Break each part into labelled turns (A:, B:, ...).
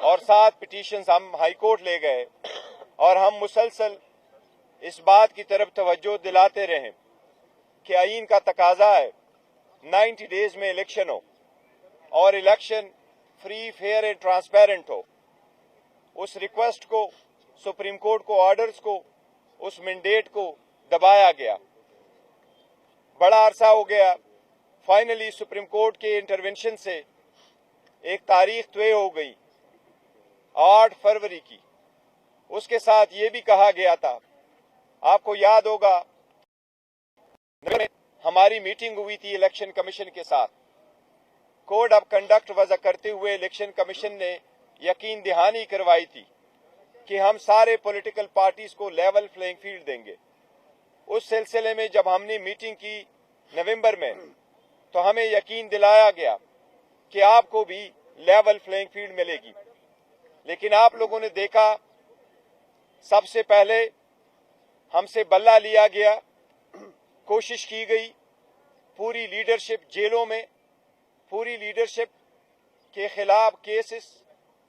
A: और 7 पिटीशंस हम high court ले गए और हम मुसलसल इस बात की तरफ तवज्जो दिलाते रहे कि आईन का तकाजा है 90 डेज में इलेक्शन हो और election free, fair and transparent हो। उस रिक्वेस्ट को, सुप्रीम कोर्ट को ऑर्डर्स को, उस मैंडेट को दबाया गया। बड़ा अरसा हो गया, फाइनली सुप्रीम कोर्ट के इंटरवेंशन से एक तारीख तय हो गई 8 फरवरी की। उसके साथ ये भी कहा गया था, आपको याद होगा, हमारी मीटिंग हुई थी इलेक्शन कमीशन के साथ। कोड ऑफ कंडक्ट वज़ा करते हुए इलेक्शन कमीशन ने यकीन दहानी करवाई थी कि हम सारे पॉलिटिकल पार्टीज को लेवल प्लेइंग फील्ड देंगे। उस सिलसिले में जब हमने मीटिंग की नवंबर में, तो हमें यकीन दिलाया गया कि आपको भी लेवल प्लेइंग फील्ड मिलेगी। लेकिन आप लोगों ने देखा, सबसे पहले हमसे बल्ला लिया गया, कोशिश की गई, पूरी लीडरशिप जेलों में, पूरी लीडरशिप के खिलाफ केसेस,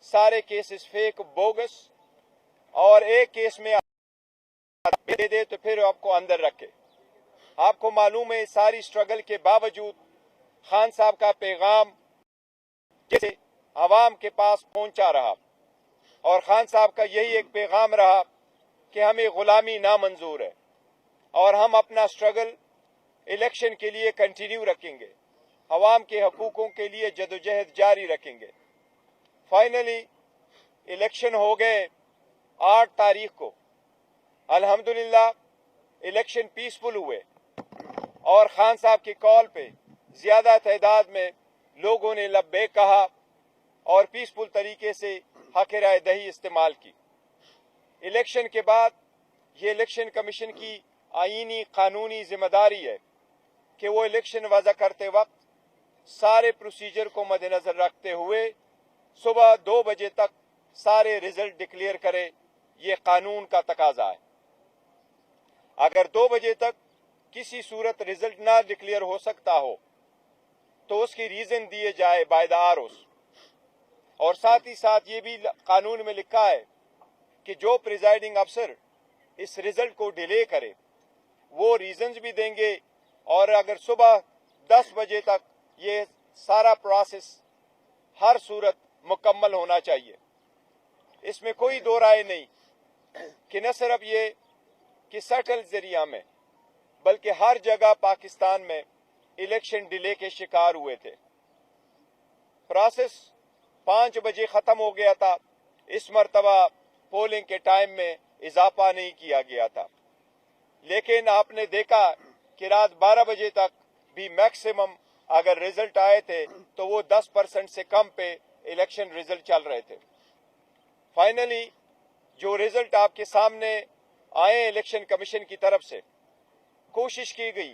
A: सारे केसेस फेक, बोगस, और एक केस में दे दे तो फिर आपको अंदर रखे। आपको मालूम है, सारी स्ट्रगल के बावजूद खान साहब का पैगाम जैसे आवाम के पास पहुंचा रहा और खान साहब का यही एक पैगाम रहा कि हमें गुलामी नामंजूर है और हम अपना स्ट्रगल इलेक्शन के लिए कंटिन्यू रखेंगे, अवाम के हकूकों के लिए जदोजहद जारी रखेंगे। फाइनली इलेक्शन हो गए 8 तारीख को। अल्हम्दुलिल्लाह इलेक्शन पीसफुल हुए और खान साहब की कॉल पे ज्यादा तादाद में लोगों ने लब्बैक कहा और पीसफुल तरीके से हक राय दही इस्तेमाल की। इलेक्शन के बाद ये इलेक्शन कमीशन की आईनी कानूनी जिम्मेदारी है कि वो इलेक्शन वज़ा करते वक्त सारे प्रोसीजर को मद्देनजर रखते हुए सुबह 2 बजे तक सारे रिजल्ट डिक्लेयर करे। ये कानून का तकाजा है। अगर 2 बजे तक किसी सूरत रिजल्ट ना डिक्लेयर हो सकता हो तो उसकी रीजन दिए जाए बाय द आरओस। और साथ ही साथ ये भी कानून में लिखा है कि जो प्रिजाइडिंग अफसर इस रिजल्ट को डिले करे वो रीजंस भी देंगे, और अगर सुबह 10 बजे तक ये सारा प्रोसेस हर सूरत मुकम्मल होना चाहिए। इसमें कोई दो राय नहीं कि न सिर्फ ये कि सटल जरिया में, बल्कि हर जगह पाकिस्तान में इलेक्शन डिले के शिकार हुए थे। प्रोसेस 5 बजे खत्म हो गया था। इस मर्तबा पोलिंग के टाइम में इजाफा नहीं किया गया था, लेकिन आपने देखा कि रात 12 बजे तक भी मैक्सिमम अगर रिजल्ट आए थे तो वो 10% से कम पे इलेक्शन रिजल्ट चल रहे थे। फाइनली जो रिजल्ट आपके सामने आए इलेक्शन कमीशन की तरफ से, कोशिश की गई,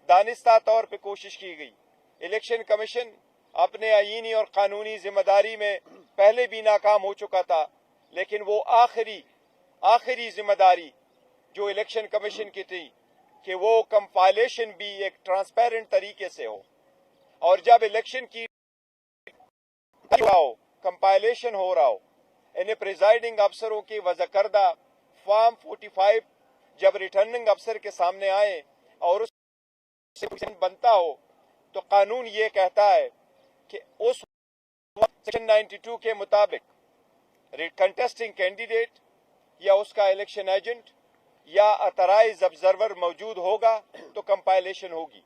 A: दानिस्ता तौर पे कोशिश की गई। इलेक्शन कमीशन अपने आईनी और कानूनी जिम्मेदारी में पहले भी नाकाम हो चुका था, लेकिन वो आखिरी जिम्मेदारी जो इलेक्शन कमीशन की थी कि वो कंपाइलेशन भी एक ट्रांसपेरेंट तरीके से हो, और जब इलेक्शन की कंपाइलेशन हो रहा हो, इन्हें प्रिजाइडिंग अफसरों की वज़ा करदा फॉर्म 45 जब रिटर्निंग अफसर के सामने आए और उससे बनता हो, तो कानून ये कहता है कि उस सेक्शन 92 के मुताबिक कंटेस्टिंग कैंडिडेट या उसका इलेक्शन एजेंट या ऑथराइज्ड ऑब्जर्वर मौजूद होगा तो कंपाइलेशन होगी।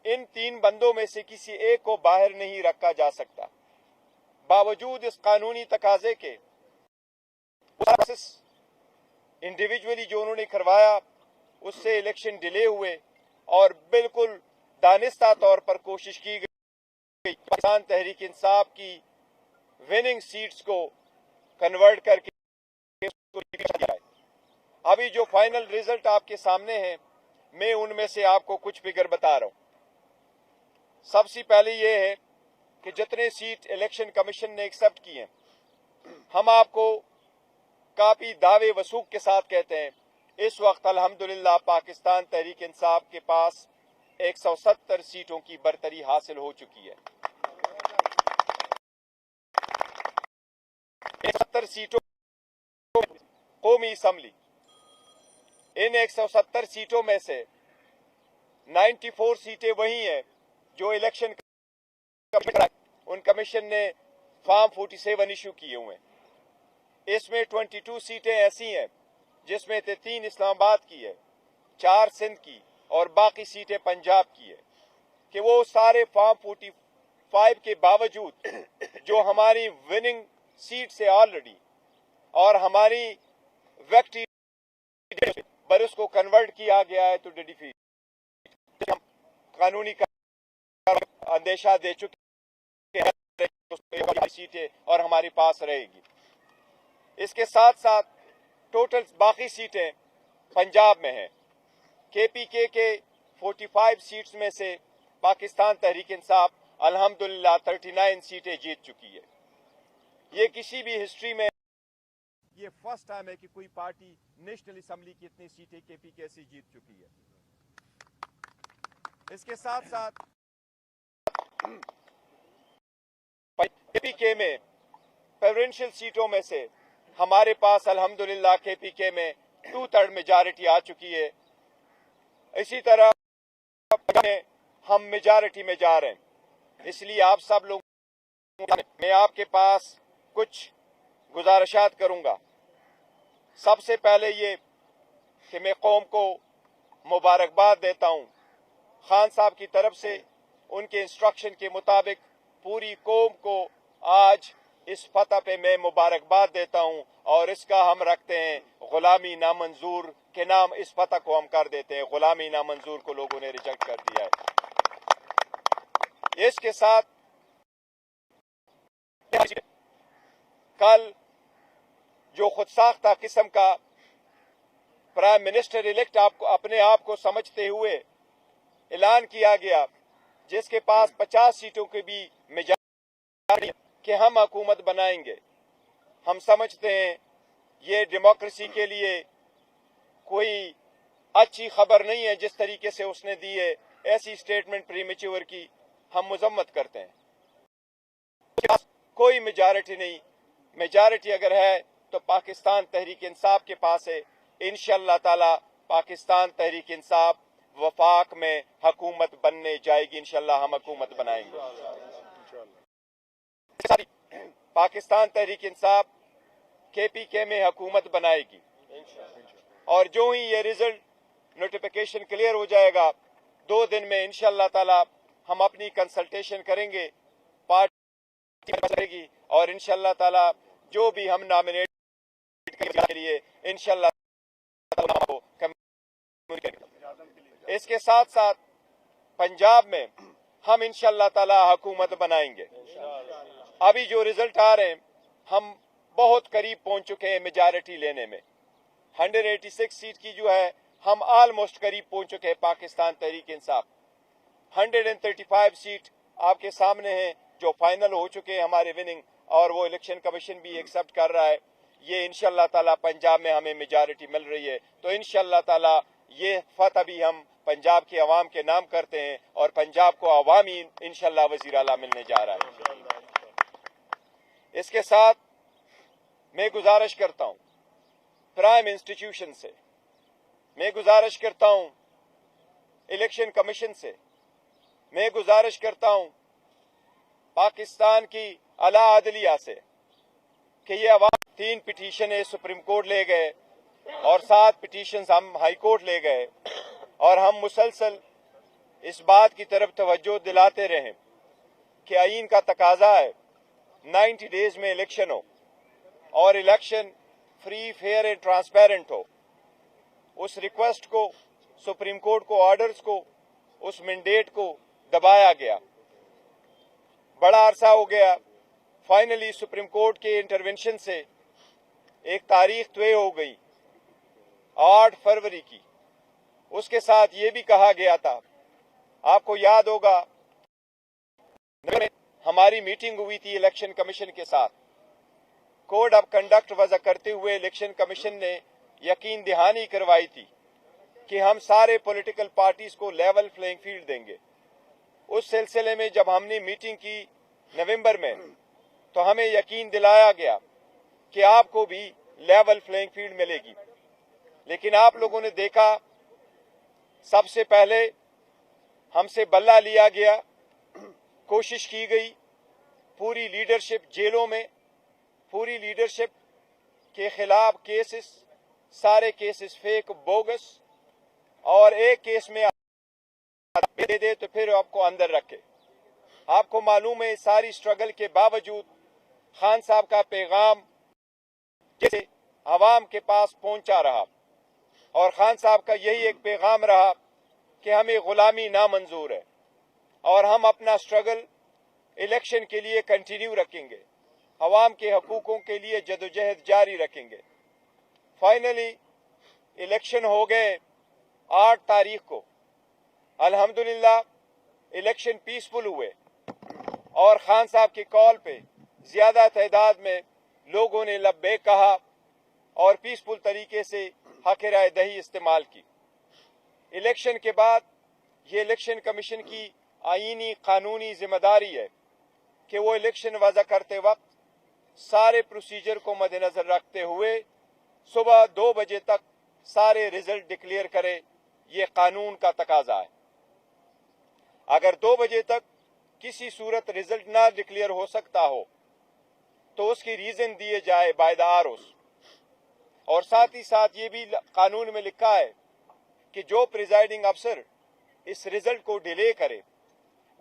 A: इन 3 बंदों में से किसी एक को बाहर नहीं रखा जा सकता। बावजूद इस कानूनी तकाजे के इंडिविजुअली जो उन्होंने करवाया, उससे इलेक्शन डिले हुए और बिल्कुल दानिस्ता तौर पर कोशिश की गई पाकिस्तान तहरीक इंसाफ की विनिंग सीट्स को कन्वर्ट करके अभी जो फाइनल रिजल्ट आपके सामने हैं, मैं उनमें से आपको कुछ फिगर बता रहा हूं। सबसे पहले ये है कि जितने सीट इलेक्शन कमीशन ने एक्सेप्ट किए हैं, हम आपको काफी दावे वसूख के साथ कहते हैं, इस वक्त अल्हम्दुलिल्लाह पाकिस्तान तहरीक इंसाफ के पास 170 सीटों की बरतरी हासिल हो चुकी है। 170 सीटों कौमी असम्बली, इन 170 सीटों में से 94 सीटें वही हैं जो इलेक्शन उन कमीशन ने फॉर्म 47 इशू किए हुए हैं। इसमें 22 सीटें ऐसी हैं जिसमें से 3 इस्लामाबाद की है, 4 सिंध की और बाकी सीटें पंजाब की है, कि वो सारे फॉर्म 45 के बावजूद जो हमारी विनिंग सीट से ऑलरेडी और हमारी व्यक्ति पर उसको कन्वर्ट किया गया है तो डिफीट कानूनी अंदेशा दे चुके हैं सीटें और हमारे पास रहेगी। इसके साथ साथ टोटल बाकी सीटें पंजाब में हैं। केपीके के 45 सीट्स में से पाकिस्तान तहरीक इंसाफ अल्हम्दुलिल्लाह 39 सीटें जीत चुकी है। ये किसी भी हिस्ट्री में ये फर्स्ट टाइम है कि कोई पार्टी नेशनल असेंबली की इतनी सीटें केपीके से जीत चुकी है। इसके साथ साथ केपीके में प्रेसिडेंशियल सीटों में से हमारे पास अल्हम्दुलिल्लाह केपीके में 2/3 मेजॉरिटी आ चुकी है। इसी तरह हम मेजॉरिटी में जा रहे हैं। इसलिए आप सब लोग, मैं आपके पास कुछ गुजारिशात करूंगा। सबसे पहले ये कि मैं कौम को मुबारकबाद देता हूं। खान साहब की तरफ से उनके इंस्ट्रक्शन के मुताबिक पूरी कौम को आज इस फतह पे मैं मुबारकबाद देता हूं और इसका हम रखते हैं गुलामी नामंजूर के नाम। इस फतह को हम कर देते हैं गुलामी नामंजूर को लोगों ने रिजेक्ट कर दिया है। इसके साथ कल जो खुद साख्ता किस्म का प्राइम मिनिस्टर इलेक्ट आपको अपने आप को समझते हुए ऐलान किया गया, जिसके पास 50 सीटों की भी मेजॉरिटी कि हम हुकूमत बनाएंगे, हम समझते हैं ये डेमोक्रेसी के लिए कोई अच्छी खबर नहीं है। जिस तरीके से उसने दी है ऐसी स्टेटमेंट प्रीमेच्योर की हम मजम्मत करते हैं। कोई मेजॉरिटी नहीं, मेजॉरिटी अगर है तो पाकिस्तान तहरीक इंसाफ के पास है। इंशाअल्लाह ताला पाकिस्तान तहरीक इंसाफ वफाक में हुकूमत बनने जाएगी। इंशाअल्लाह हम हुकूमत बनाएंगे। पाकिस्तान तहरीक इंसाफ केपीके में हुकूमत बनाएगी और जो ही ये रिजल्ट नोटिफिकेशन क्लियर हो जाएगा 2 दिन में इंशाअल्लाह ताला हम अपनी कंसल्टेशन करेंगे, पार्टी करेगी और इंशाअल्लाह ताला जो भी हम नॉमिनेट के लिए इंशाअल्लाह ताला इसके साथ साथ पंजाब में हम इंशाअल्लाह ताला हुकूमत बनाएंगे। अभी जो रिजल्ट आ रहे हैं हम बहुत करीब पहुंच चुके हैं मेजॉरिटी लेने में। 186 सीट की जो है हम ऑलमोस्ट करीब पहुंच चुके हैं पाकिस्तान तहरीक इंसाफ। 135 सीट आपके सामने हैं जो फाइनल हो चुके हैं हमारे विनिंग, और वो इलेक्शन कमीशन भी एक्सेप्ट कर रहा है। ये इंशाअल्लाह ताला पंजाब में हमें मेजॉरिटी मिल रही है तो इंशाअल्लाह ताला ये फतह भी हम पंजाब के अवाम के नाम करते हैं और पंजाब को अवामी इंशाअल्लाह वजीर आला मिलने जा रहा है। इसके साथ मैं गुजारिश करता हूं प्राइम इंस्टीट्यूशन से, मैं गुजारिश करता हूं इलेक्शन कमीशन से, मैं गुजारिश करता हूं पाकिस्तान की आला अदलिया से कि ये अवाम 3 पिटीशन सुप्रीम कोर्ट ले गए और 7 पिटीशन हम हाई कोर्ट ले गए और हम मुसलसल इस बात की तरफ तवज्जो दिलाते रहे कि आईन का तकाजा है 90 डेज में इलेक्शन हो और election free fair and transparent हो। उस रिक्वेस्ट को, सुप्रीम कोर्ट को ऑर्डर्स को, उस मैंडेट को दबाया गया। बड़ा अरसा हो गया, फाइनली सुप्रीम कोर्ट के इंटरवेंशन से एक तारीख तय हो गई 8 फरवरी की। उसके साथ ये भी कहा गया था, आपको याद होगा हमारी मीटिंग हुई थी इलेक्शन कमीशन के साथ, कोड ऑफ कंडक्ट वजह करते हुए इलेक्शन कमीशन ने यकीन दहानी करवाई थी कि हम सारे पॉलिटिकल पार्टीज को लेवल प्लेइंग फील्ड देंगे। उस सिलसिले में जब हमने मीटिंग की नवंबर में तो हमें यकीन दिलाया गया کہ آپ کو بھی لیول پلینگ فیلڈ ملے گی. لیکن آپ لوگوں نے دیکھا سب سے پہلے ہم سے بلہ لیا گیا, کوشش کی گئی, پوری لیڈرشپ جیلوں میں, پوری لیڈرشپ کے خلاف کیسز, سارے کیسز فیک بوگس, اور ایک کیس میں دے دے تو پھر آپ کو اندر رکھے. آپ کو معلوم ہے ساری سٹرگل کے باوجود خان صاحب کا پیغام جیسے عوام کے پاس پہنچا رہا, اور خان صاحب کا یہی ایک پیغام رہا کہ ہمیں غلامی نامنظور ہے اور ہم اپنا سٹرگل الیکشن کے لیے کنٹینیو رکھیں گے, عوام کے حقوقوں کے لیے جدوجہد جاری رکھیں گے. فائنلی الیکشن ہو گئے 8 تاریخ کو. الحمدللہ الیکشن پیسفل ہوئے, اور خان صاحب کی کال پہ زیادہ تعداد میں لوگوں نے لبیک کہا اور پیسفل طریقے سے حق رائے دہی استعمال کی. الیکشن کے بعد یہ الیکشن کمیشن کی آئینی قانونی ذمہ داری ہے کہ وہ الیکشن وضع کرتے وقت سارے پروسیجر کو مد نظر رکھتے ہوئے صبح 2 بجے تک سارے رزلٹ ڈکلیئر کرے. یہ قانون کا تقاضا ہے. اگر 2 بجے تک کسی صورت رزلٹ نہ ڈکلیئر ہو سکتا ہو تو اس کی ریزن دیے جائے بائی دا آروس. اور ساتھ ہی ساتھ یہ بھی قانون میں لکھا ہے کہ جو پریزائڈنگ افسر اس رزلٹ کو ڈیلے کرے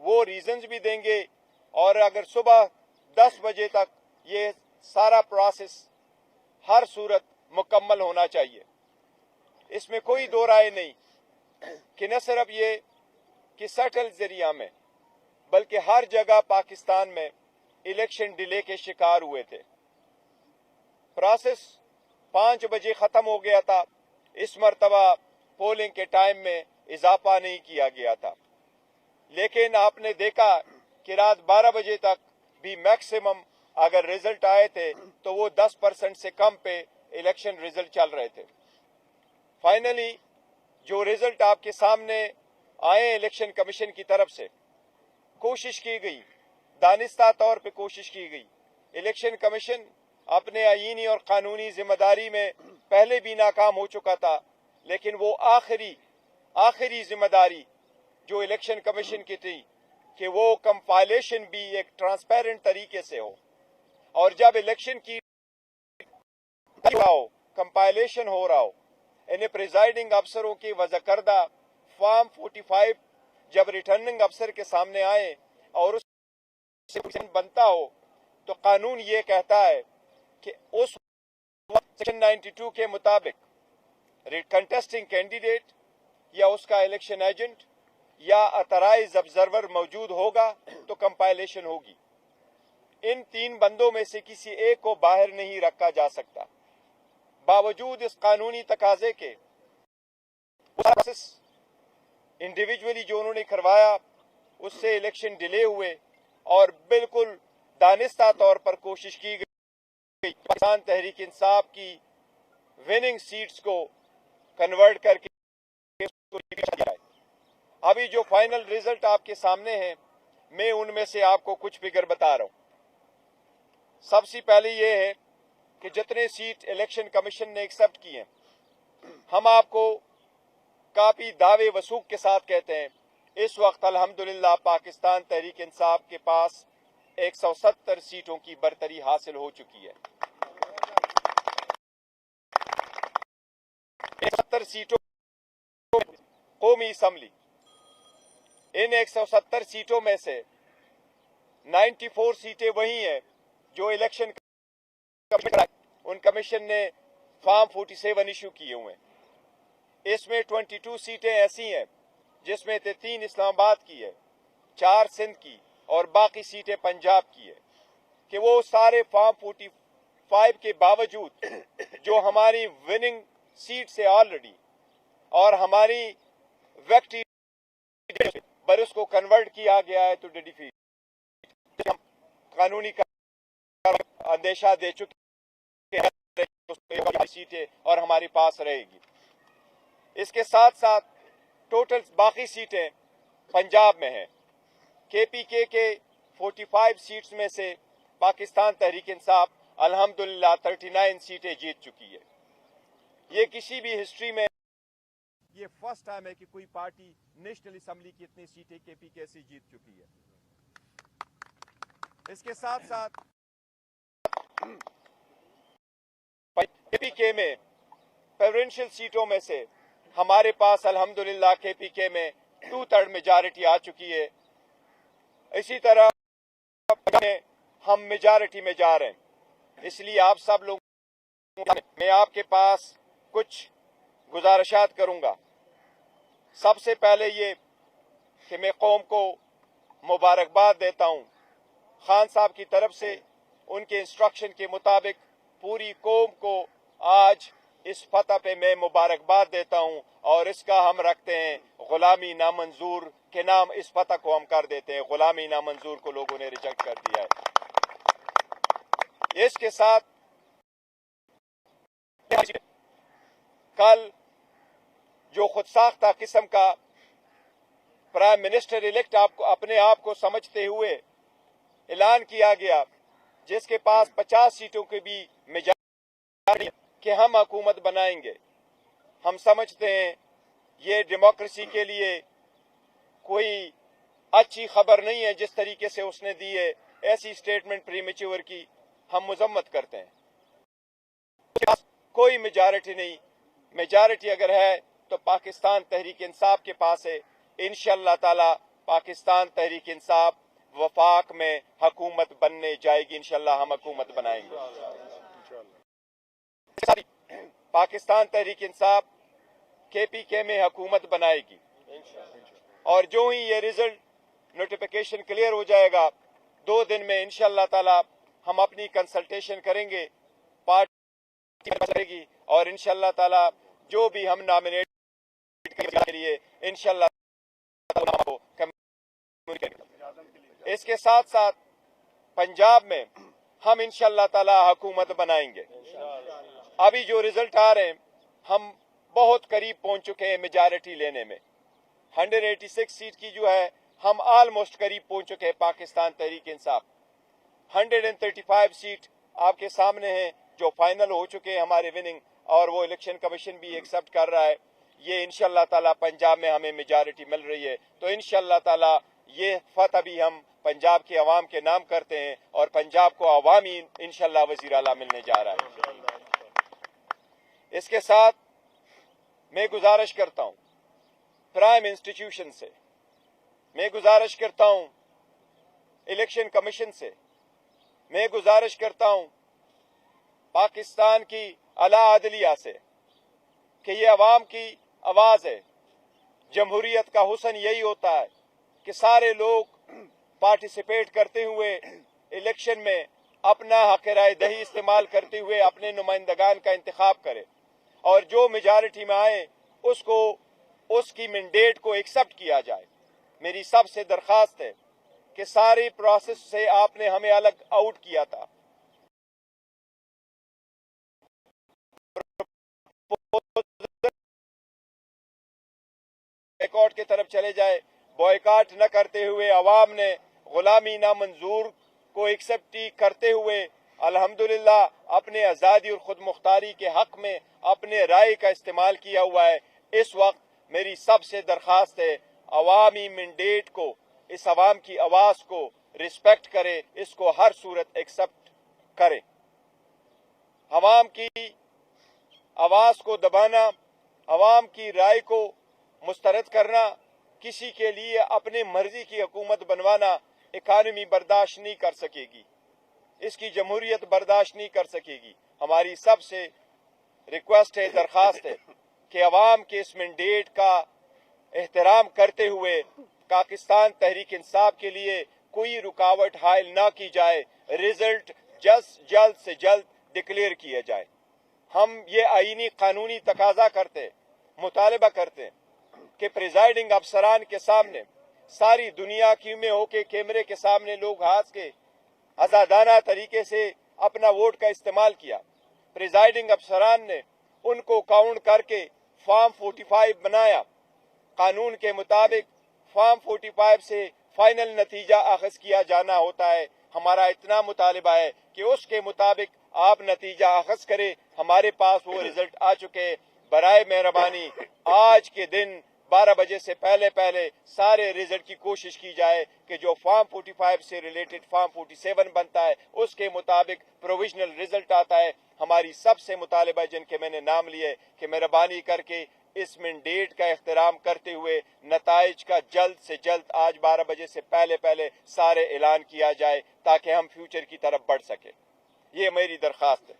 A: وہ ریزنز بھی دیں گے, اور اگر صبح 10 بجے تک یہ سارا پروسیس ہر صورت مکمل ہونا چاہیے. اس میں کوئی دو رائے نہیں کہ نہ صرف یہ کہ سٹل ذریعہ میں بلکہ ہر جگہ پاکستان میں الیکشن ڈیلے کے شکار ہوئے تھے. پروسیس 5 بجے ختم ہو گیا تھا. اس مرتبہ پولنگ کے ٹائم میں اضافہ نہیں کیا گیا تھا, لیکن آپ نے دیکھا کہ رات 12 بجے تک بھی میکسیمم اگر رزلٹ آئے تھے تو وہ 10% سے کم پہ الیکشن رزلٹ چل رہے تھے. فائنلی جو رزلٹ آپ کے سامنے آئے الیکشن کمیشن کی طرف سے, کوشش کی گئی, دانستہ طور پہ کوشش کی گئی. الیکشن کمیشن اپنے آئینی اور قانونی ذمہ داری میں پہلے بھی ناکام ہو چکا تھا, لیکن وہ آخری ذمہ داری جو الیکشن کمیشن کی تھی کہ وہ کمپائلیشن بھی ایک ٹرانسپیرنٹ طریقے سے ہو, اور جب الیکشن کی کمپائلیشن ہو رہا ہو, انہیں پریزائڈنگ افسروں کی وضع کردہ فارم 45 جب ریٹرننگ افسر کے سامنے آئے اور اس سے بنتا ہو تو قانون یہ کہتا ہے کہ اس سیکشن 92 کے مطابق کنٹیسٹنگ کینڈیڈیٹ یا اس کا الیکشن ایجنٹ یا اترائز آبزرور موجود ہوگا تو کمپائلیشن ہوگی. ان 3 بندوں میں سے کسی ایک کو باہر نہیں رکھا جا سکتا. باوجود اس قانونی تقاضے کے انڈیویجولی جو انہوں نے کروایا اس سے الیکشن ڈیلے ہوئے, اور بالکل دانستہ طور پر کوشش کی گئی پاکستان تحریک انصاف کی وننگ سیٹس کو کنورٹ کر کے ابھی جو فائنل ریزلٹ آپ کے سامنے ہیں, میں ان میں سے آپ کو کچھ فگر بتا رہا ہوں. سب سے پہلے یہ ہے کہ جتنے سیٹ الیکشن کمیشن نے ایکسپٹ کی ہیں, ہم آپ کو کافی دعوے وثوق کے ساتھ کہتے ہیں اس وقت الحمدللہ پاکستان تحریک انصاف کے پاس 170 سیٹوں کی برتری حاصل ہو چکی ہے. 170 سیٹوں قومی اسمبلی, ان 170 سیٹوں میں سے 94 سیٹیں وہی ہیں جو الیکشن ان کمیشن نے فارم 47 ایشو کیے ہوئے ہیں. اس میں 22 سیٹیں ایسی ہیں جس میں 3 اسلام آباد کی ہے, 4 سندھ کی اور باقی سیٹیں پنجاب کی ہے, کہ وہ سارے فارم 45 کے باوجود جو ہماری وننگ سیٹ سے آلریڈی اور ہماری ویکٹی پر اس کو کنورٹ کیا گیا ہے تو ڈیفیٹ قانونی اندیشہ دے چکے ہیں سیٹیں اور ہمارے پاس رہے گی. اس کے ساتھ ساتھ ٹوٹل باقی سیٹیں پنجاب میں ہیں. کے پی کے 45 سیٹس میں سے پاکستان تحریک انصاف अल्हम्दुलिल्लाह 39 सीटें जीत चुकी है। ये किसी भी हिस्ट्री में ये फर्स्ट टाइम है कि कोई पार्टी नेशनल असम्बली की इतनी सीटें केपीके से जीत चुकी है। इसके साथ साथ केपीके में प्रेसिडेंशियल सीटों में से हमारे पास अल्हम्दुलिल्लाह केपीके में 2/3 मेजॉरिटी आ चुकी है। इसी तरह हम मेजॉरिटी में जा रहे हैं। इसलिए आप सब लोग, मैं आपके पास कुछ गुजारिशात करूंगा। सबसे पहले ये कि मैं कौम को मुबारकबाद देता हूं। खान साहब की तरफ से उनके इंस्ट्रक्शन के मुताबिक पूरी कौम को आज इस फतह पे मैं मुबारकबाद देता हूं और इसका हम रखते हैं गुलामी नामंजूर के नाम। इस फतह को हम कर देते हैं, गुलामी नामंजूर को लोगों ने रिजेक्ट कर दिया है। इसके साथ कल जो खुद साख्ता किस्म का प्राइम मिनिस्टर इलेक्ट आपको अपने आप को समझते हुए ऐलान किया गया, जिसके पास 50 सीटों की भी मेजॉरिटी कि हम हुकूमत बनाएंगे, हम समझते हैं ये डेमोक्रेसी के लिए कोई अच्छी खबर नहीं है। जिस तरीके से उसने दी है, ऐसी स्टेटमेंट प्रीमेच्योर की हम मजम्मत करते हैं। कोई मेजॉरिटी नहीं, मेजॉरिटी अगर है तो पाकिस्तान तहरीक इंसाफ के पास है। इंशाअल्लाह ताला पाकिस्तान तहरीक इंसाफ वफाक में हुकूमत बनने जाएगी। इंशाअल्लाह हम हुकूमत बनाएंगे। पाकिस्तान तहरीक इंसाफ केपीके में हुकूमत बनाएगी और जो ही ये रिजल्ट नोटिफिकेशन क्लियर हो जाएगा, 2 दिन में इंशाअल्लाह ताला हम अपनी कंसल्टेशन करेंगे, पार्टी करेगी और इंशाअल्लाह ताला जो भी हम नॉमिनेट के लिए इंशाअल्लाह ताला इसके साथ साथ पंजाब में हम इंशाअल्लाह ताला हुकूमत बनाएंगे। अभी जो रिजल्ट आ रहे हैं, हम बहुत करीब पहुंच चुके हैं मेजॉरिटी लेने में। 186 सीट की जो है हम ऑलमोस्ट करीब पहुंच चुके हैं पाकिस्तान तहरीक इंसाफ। 135 सीट आपके सामने हैं जो फाइनल हो चुके हैं हमारे विनिंग, और वो इलेक्शन कमीशन भी एक्सेप्ट कर रहा है। ये इंशाअल्लाह ताला पंजाब में हमें मेजॉरिटी मिल रही है, तो इंशाअल्लाह ताला ये फतह भी हम पंजाब के अवाम के नाम करते हैं और पंजाब को अवामी इंशाअल्लाह वजीर आला मिलने जा रहा है। इसके साथ मैं गुजारिश करता हूं प्राइम इंस्टीट्यूशन से, मैं गुजारिश करता हूं इलेक्शन कमीशन से, मैं गुजारिश करता हूं पाकिस्तान की आला अदलिया से कि ये अवाम की आवाज है। जमहूरियत का हुस्न यही होता है कि सारे लोग पार्टिसिपेट करते हुए इलेक्शन में अपना हक राय दही इस्तेमाल करते हुए अपने नुमाइंदगान का इंतखाब करें और जो मेजॉरिटी में आए उसको उसकी मैंडेट को एक्सेप्ट किया जाए। मेरी सबसे दरखास्त है कि सारी प्रोसेस से आपने हमें अलग आउट किया था। बॉयकॉट की तरफ चले जाए, बॉयकॉट न करते हुए अवाम ने गुलामी नामंजूर को एक्सेप्ट करते हुए अल्हम्दुलिल्लाह अपने आज़ादी और खुद मुख्तारी के हक में अपने राय का इस्तेमाल किया हुआ है। इस वक्त मेरी सबसे दरखास्त है अवामी मैंडेट को, इस अवाम की आवाज को रिस्पेक्ट करे, इसको हर सूरत एक्सेप्ट करे। अवाम की आवाज को दबाना, अवाम की राय को मुस्तरद करना, किसी के लिए अपने मर्जी की हुकूमत बनवाना इकानमी बर्दाश्त नहीं कर सकेगी, इसकी जमहूरियत बर्दाश्त नहीं कर सकेगी। हमारी सबसे रिक्वेस्ट है, दरखास्त है कि अवाम के इस मैंडेट का एहतराम करते हुए पाकिस्तान तहरीक इंसाफ के लिए कोई रुकावट हायल ना की जाए, रिजल्ट जल्द से जल्द डिक्लेयर किया जाए। हम ये आईनी कानूनी तकाजा करते, मुतालबा करते कि प्रिजाइडिंग अफसरान के सामने सारी दुनिया की में होके कैमरे के सामने लोग हाथ के आजादाना तरीके से अपना वोट का इस्तेमाल किया। प्रिजाइडिंग अफसरान ने उनको काउंट करके फॉर्म 45 बनाया। कानून के मुताबिक फॉर्म 45 से फाइनल नतीजा अखज़ किया जाना होता है। हमारा इतना मुतालिबा है कि उसके मुताबिक آپ نتیجہ اخذ کرے. ہمارے پاس وہ رزلٹ آ چکے. برائے مہربانی آج کے دن 12 بجے سے پہلے سارے رزلٹ کی کوشش کی جائے کہ جو فارم 45 سے ریلیٹڈ فارم 47 بنتا ہے اس کے مطابق پروویژنل رزلٹ آتا ہے. ہماری سب سے مطالبہ جن کے میں نے نام لیے کہ مہربانی کر کے اس مینڈیٹ کا احترام کرتے ہوئے نتائج کا جلد سے جلد آج 12 بجے سے پہلے سارے اعلان کیا جائے تاکہ ہم فیوچر کی طرف بڑھ سکیں. یہ میری درخواست ہے.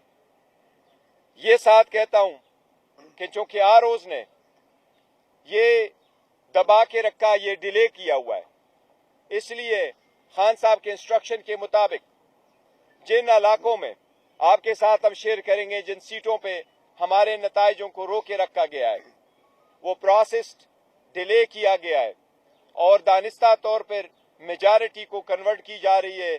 A: یہ ساتھ کہتا ہوں کہ چونکہ آروز نے یہ دبا کے رکھا, یہ ڈیلے کیا ہوا ہے, اس لیے خان صاحب کے انسٹرکشن کے مطابق جن علاقوں میں آپ کے ساتھ ہم شیئر کریں گے جن سیٹوں پہ ہمارے نتائجوں کو رو کے رکھا گیا ہے وہ پروسیس ڈیلے کیا گیا ہے اور دانستہ طور پر میجارٹی کو کنورٹ کی جا رہی ہے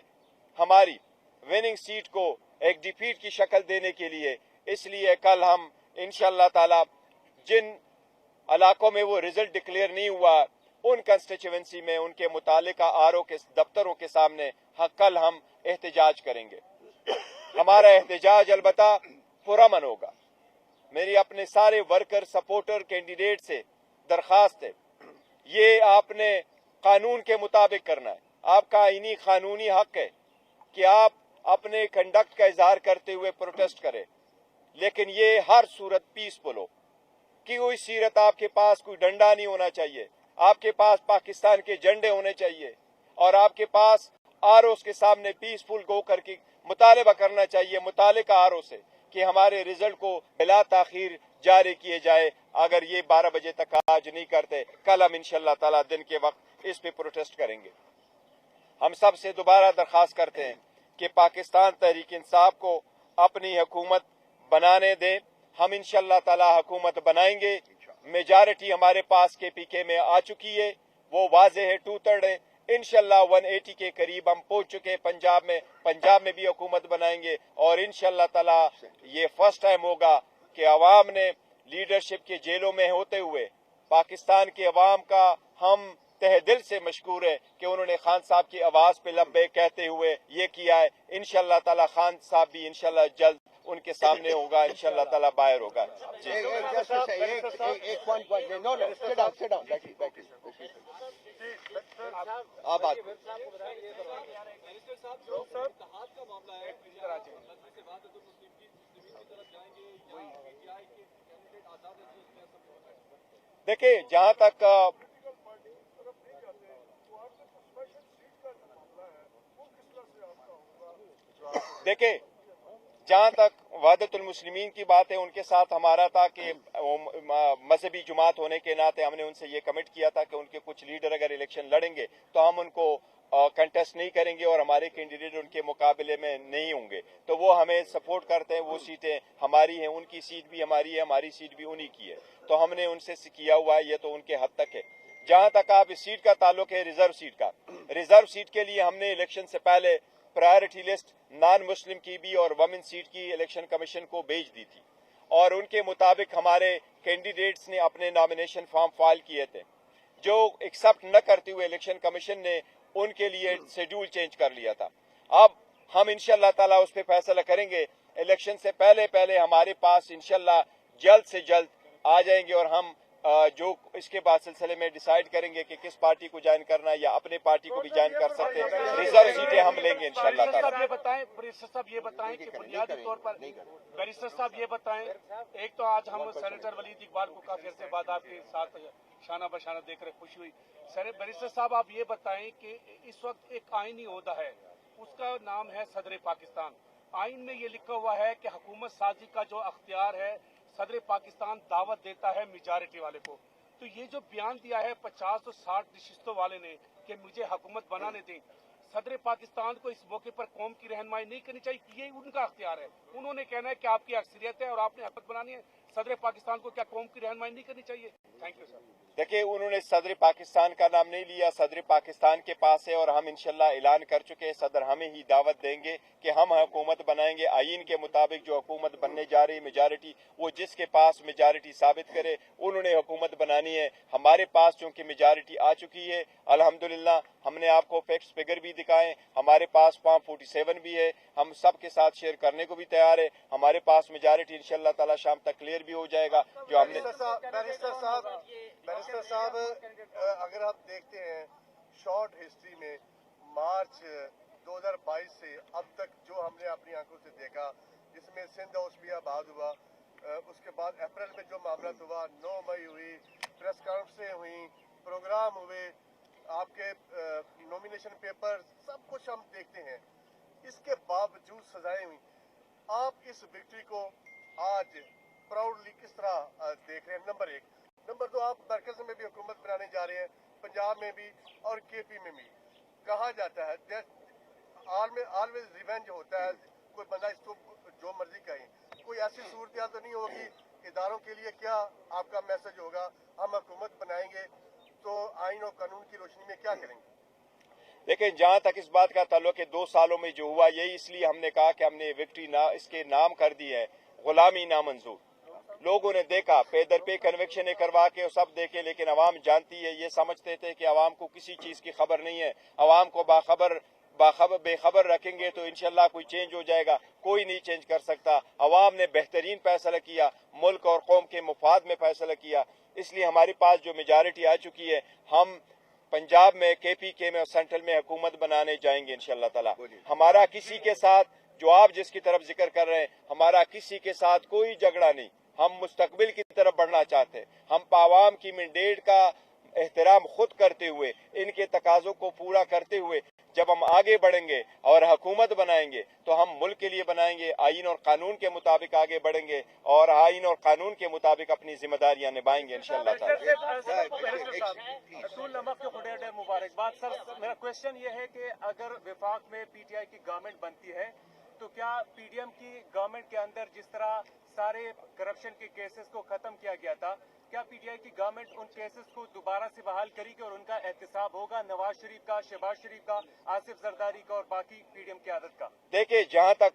A: ہماری وننگ سیٹ کو ایک ڈیفیٹ کی شکل دینے کے لیے. اس لیے کل ہم انشاءاللہ تعالی جن علاقوں میں وہ رزلٹ ڈکلیئر نہیں ہوا ان کنسٹیچوئنسی میں ان کے متعلقہ آرو کے دفتروں کے سامنے کل ہم احتجاج کریں گے. ہمارا احتجاج البتہ پرامن ہوگا. میری اپنے سارے ورکر سپورٹر کینڈیڈیٹ سے درخواست ہے, یہ آپ نے قانون کے مطابق کرنا ہے. آپ کا آئینی قانونی حق ہے کہ آپ اپنے کنڈکٹ کا اظہار کرتے ہوئے پروٹیسٹ کریں, لیکن یہ ہر صورت پیسفل ہو. کہ کوئی سیرت آپ کے پاس کوئی ڈنڈا نہیں ہونا چاہیے, آپ کے پاس پاکستان کے جھنڈے ہونے چاہیے اور آپ کے پاس آروز کے سامنے پیسفل ہو کر کے مطالبہ کرنا چاہیے متعلقہ آرو سے کہ ہمارے رزلٹ کو بلا تاخیر جاری کیے جائے. اگر یہ 12 بجے تک آج نہیں کرتے کل ہم انشاءاللہ تعالی دن کے وقت اس پہ پروٹیسٹ کریں گے. ہم سب سے دوبارہ درخواست کرتے ہیں کہ پاکستان تحریک انصاف کو اپنی حکومت بنانے دیں. ہم انشاءاللہ تعالی حکومت بنائیں گے. میجارٹی ہمارے پاس کے پی کے میں آ چکی ہے, وہ واضح ہے 2/3 ہے. انشاءاللہ 180 کے قریب ہم پہنچ چکے پنجاب میں بھی حکومت بنائیں گے اور انشاءاللہ تعالی یہ فرسٹ ٹائم ہوگا کہ عوام نے لیڈرشپ کے جیلوں میں ہوتے ہوئے پاکستان کے عوام کا ہم تہ دل سے مشکور ہے کہ انہوں نے خان صاحب کی آواز پہ لبیک کہتے ہوئے یہ کیا ہے. انشاءاللہ تعالی خان صاحب بھی انشاءاللہ جلد ان کے سامنے ہوگا, انشاءاللہ تعالی باہر ہوگا. دیکھیں جہاں تک وحدت المسلمین کی بات ہے, ان کے ساتھ ہمارا تھا کہ مذہبی جماعت ہونے کے ناطے ہم نے ان سے یہ کمٹ کیا تھا کہ ان کے کچھ لیڈر اگر الیکشن لڑیں گے تو ہم ان کو کنٹیسٹ نہیں کریں گے اور ہمارے کینڈیڈیٹ ان کے مقابلے میں نہیں ہوں گے. تو وہ ہمیں سپورٹ کرتے ہیں, وہ سیٹیں ہماری ہیں, ان کی سیٹ بھی ہماری ہے, ہماری سیٹ بھی انہی کی ہے. تو ہم نے ان سے کیا ہوا ہے, یہ تو ان کے حد تک ہے. جہاں تک آپ اس سیٹ کا تعلق ہے ریزرو سیٹ کا, ریزرو سیٹ کے لیے ہم نے الیکشن سے پہلے پرائرٹی لسٹ نان مسلم کی بھی اور وومن سیٹ کی الیکشن کمیشن کو بھیج دی تھی اور ان کے مطابق ہمارے کینڈیڈیٹس نے اپنے نامینیشن فارم فائل کیے تھے. جو ایکسپٹ نہ کرتے ہوئے الیکشن کمیشن نے ان کے لیے شیڈول چینج کر لیا تھا. اب ہم انشاءاللہ تعالی اس پہ فیصلہ کریں گے. الیکشن سے پہلے ہمارے پاس انشاءاللہ جلد سے جلد آ جائیں گے اور ہم جو اس کے بعد سلسلے میں ڈیسائیڈ کریں گے کہ کس پارٹی کو جوائن کرنا ہے یا اپنے پارٹی کو بھی جوائن کر سکتے ہیں. ریزرو سیٹیں ہم لیں گے انشاءاللہ تعالی.
B: بیرسٹر صاحب یہ بتائیں کہ بنیادی طور پر بیرسٹر صاحب یہ بتائیں, ایک تو آج ہم سینیٹر ولید اقبال کو کافی عرصے بعد آپ کے ساتھ شانہ بشانہ دیکھ کر خوشی ہوئی. بیرسٹر صاحب آپ یہ بتائیں کہ اس وقت ایک آئینی عہدہ ہے, اس کا نام ہے صدر پاکستان. آئین میں یہ لکھا ہوا ہے کہ حکومت سازی کا جو اختیار ہے صدر پاکستان دعوت دیتا ہے میجارٹی والے کو. تو یہ جو بیان دیا ہے 50 اور 60 نشستوں والے نے کہ مجھے حکومت بنانے دیں, صدر پاکستان کو اس موقع پر قوم کی رہنمائی نہیں کرنی چاہیے, یہ ان کا اختیار ہے. انہوں نے کہنا ہے کہ آپ کی اکثریت ہے اور آپ نے حکومت بنانی ہے. صدر پاکستان کو کیا قوم کی رہنمائی نہیں کرنی چاہیے؟ Thank you sir.
A: देखिए, उन्होंने सदर पाकिस्तान का नाम नहीं लिया, सदर पाकिस्तान के पास है और हम इंशाल्लाह ऐलान कर चुके हैं, सदर हमें ही दावत देंगे कि हम हुकूमत बनाएंगे। आईन के मुताबिक जो हुकूमत बनने जा रही मेजॉरिटी, वो जिसके पास मेजॉरिटी साबित करे उन्होंने हुकूमत बनानी है। हमारे पास चूंकि मेजॉरिटी आ चुकी है अल्हम्दुलिल्लाह, हमने आपको फैक्ट्स फिगर भी दिखाए, हमारे पास फॉर्म 47 भी है, हम सब के साथ शेयर करने को भी तैयार है। हमारे पास मेजॉरिटी इंशाल्लाह ताला शाम तक क्लियर भी हो जाएगा। जो हमने
C: बैरिस्टर साहब, अगर आप देखते हैं शॉर्ट हिस्ट्री में मार्च 2022 से अब तक जो हमने अपनी आंखों से देखा, जिसमें सिंध औसफियाबाद हुआ, उसके बाद अप्रैल में जो मामला हुआ, 9 मई हुई, प्रेस कॉन्फ्रेंसें हुई, प्रोग्राम हुए, आपके नॉमिनेशन पेपर, सब कुछ हम देखते हैं। इसके बावजूद सजाएं हुई। आप इस विक्ट्री को आज प्राउडली किस तरह देख रहे हैं? नंबर एक। नंबर दो, आप मरकज में भी हुकूमत बनाने जा रहे हैं, पंजाब में भी और केपी में भी। कहा जाता है ऑलवेज रिवेंज होता है, कोई बंदा इसको जो मर्जी कहे। कोई ऐसी सूरत तो नहीं होगी, इदारों के लिए क्या आपका मैसेज होगा? हम हुकूमत बनाएंगे तो आइन और कानून की रोशनी में क्या करेंगे?
A: लेकिन जहाँ तक इस बात का ताल्लुक है, 2 सालों में जो हुआ, यही इसलिए हमने कहा कि हमने विक्ट्री इसके नाम कर दी है गुलामी नामंजूर। लोगों ने देखा, पे दर पे कन्वेक्शन करवा के सब देखे, लेकिन अवाम जानती है, ये समझते थे कि अवाम को किसी चीज की खबर नहीं है। अवाम को बेखबर रखेंगे तो इंशाल्लाह कोई चेंज हो जाएगा। कोई नहीं चेंज कर सकता। अवाम ने बेहतरीन फैसला किया, मुल्क और कौम के मुफाद में फैसला किया। इसलिए हमारे पास जो मेजॉरिटी आ चुकी है, हम पंजाब में, KPK में और सेंट्रल में हुकूमत बनाने जाएंगे इंशाल्लाह ताला। हमारा किसी के साथ, जो आप जिसकी तरफ जिक्र कर रहे हैं, हमारा किसी के साथ कोई झगड़ा नहीं। हम मुस्तकबिल की तरफ बढ़ना चाहते हैं। हम आवाम की मैंडेट का एहतराम खुद करते हुए, इनके तकाजों को पूरा करते हुए जब हम आगे बढ़ेंगे और हुकूमत बनाएंगे तो हम मुल्क के लिए बनाएंगे, आइन और कानून के मुताबिक आगे बढ़ेंगे और आइन और कानून के मुताबिक अपनी जिम्मेदारियां निभाएंगे इंशाल्लाह ताला।
D: मुबारकबाद सर। मेरा क्वेश्चन ये है कि अगर विफाक में PTI की गवर्नमेंट बनती है तो क्या PDM की गवर्नमेंट के अंदर जिस तरह सारे करप्शन के केसेस को खत्म किया गया था, क्या PTI की गवर्नमेंट उन केसेस को दोबारा से बहाल करेगी और उनका एहतसाब होगा नवाज शरीफ का, शहबाज शरीफ का, आसिफ जरदारी का और बाकी PDM की आदत का?
A: देखिए, जहाँ तक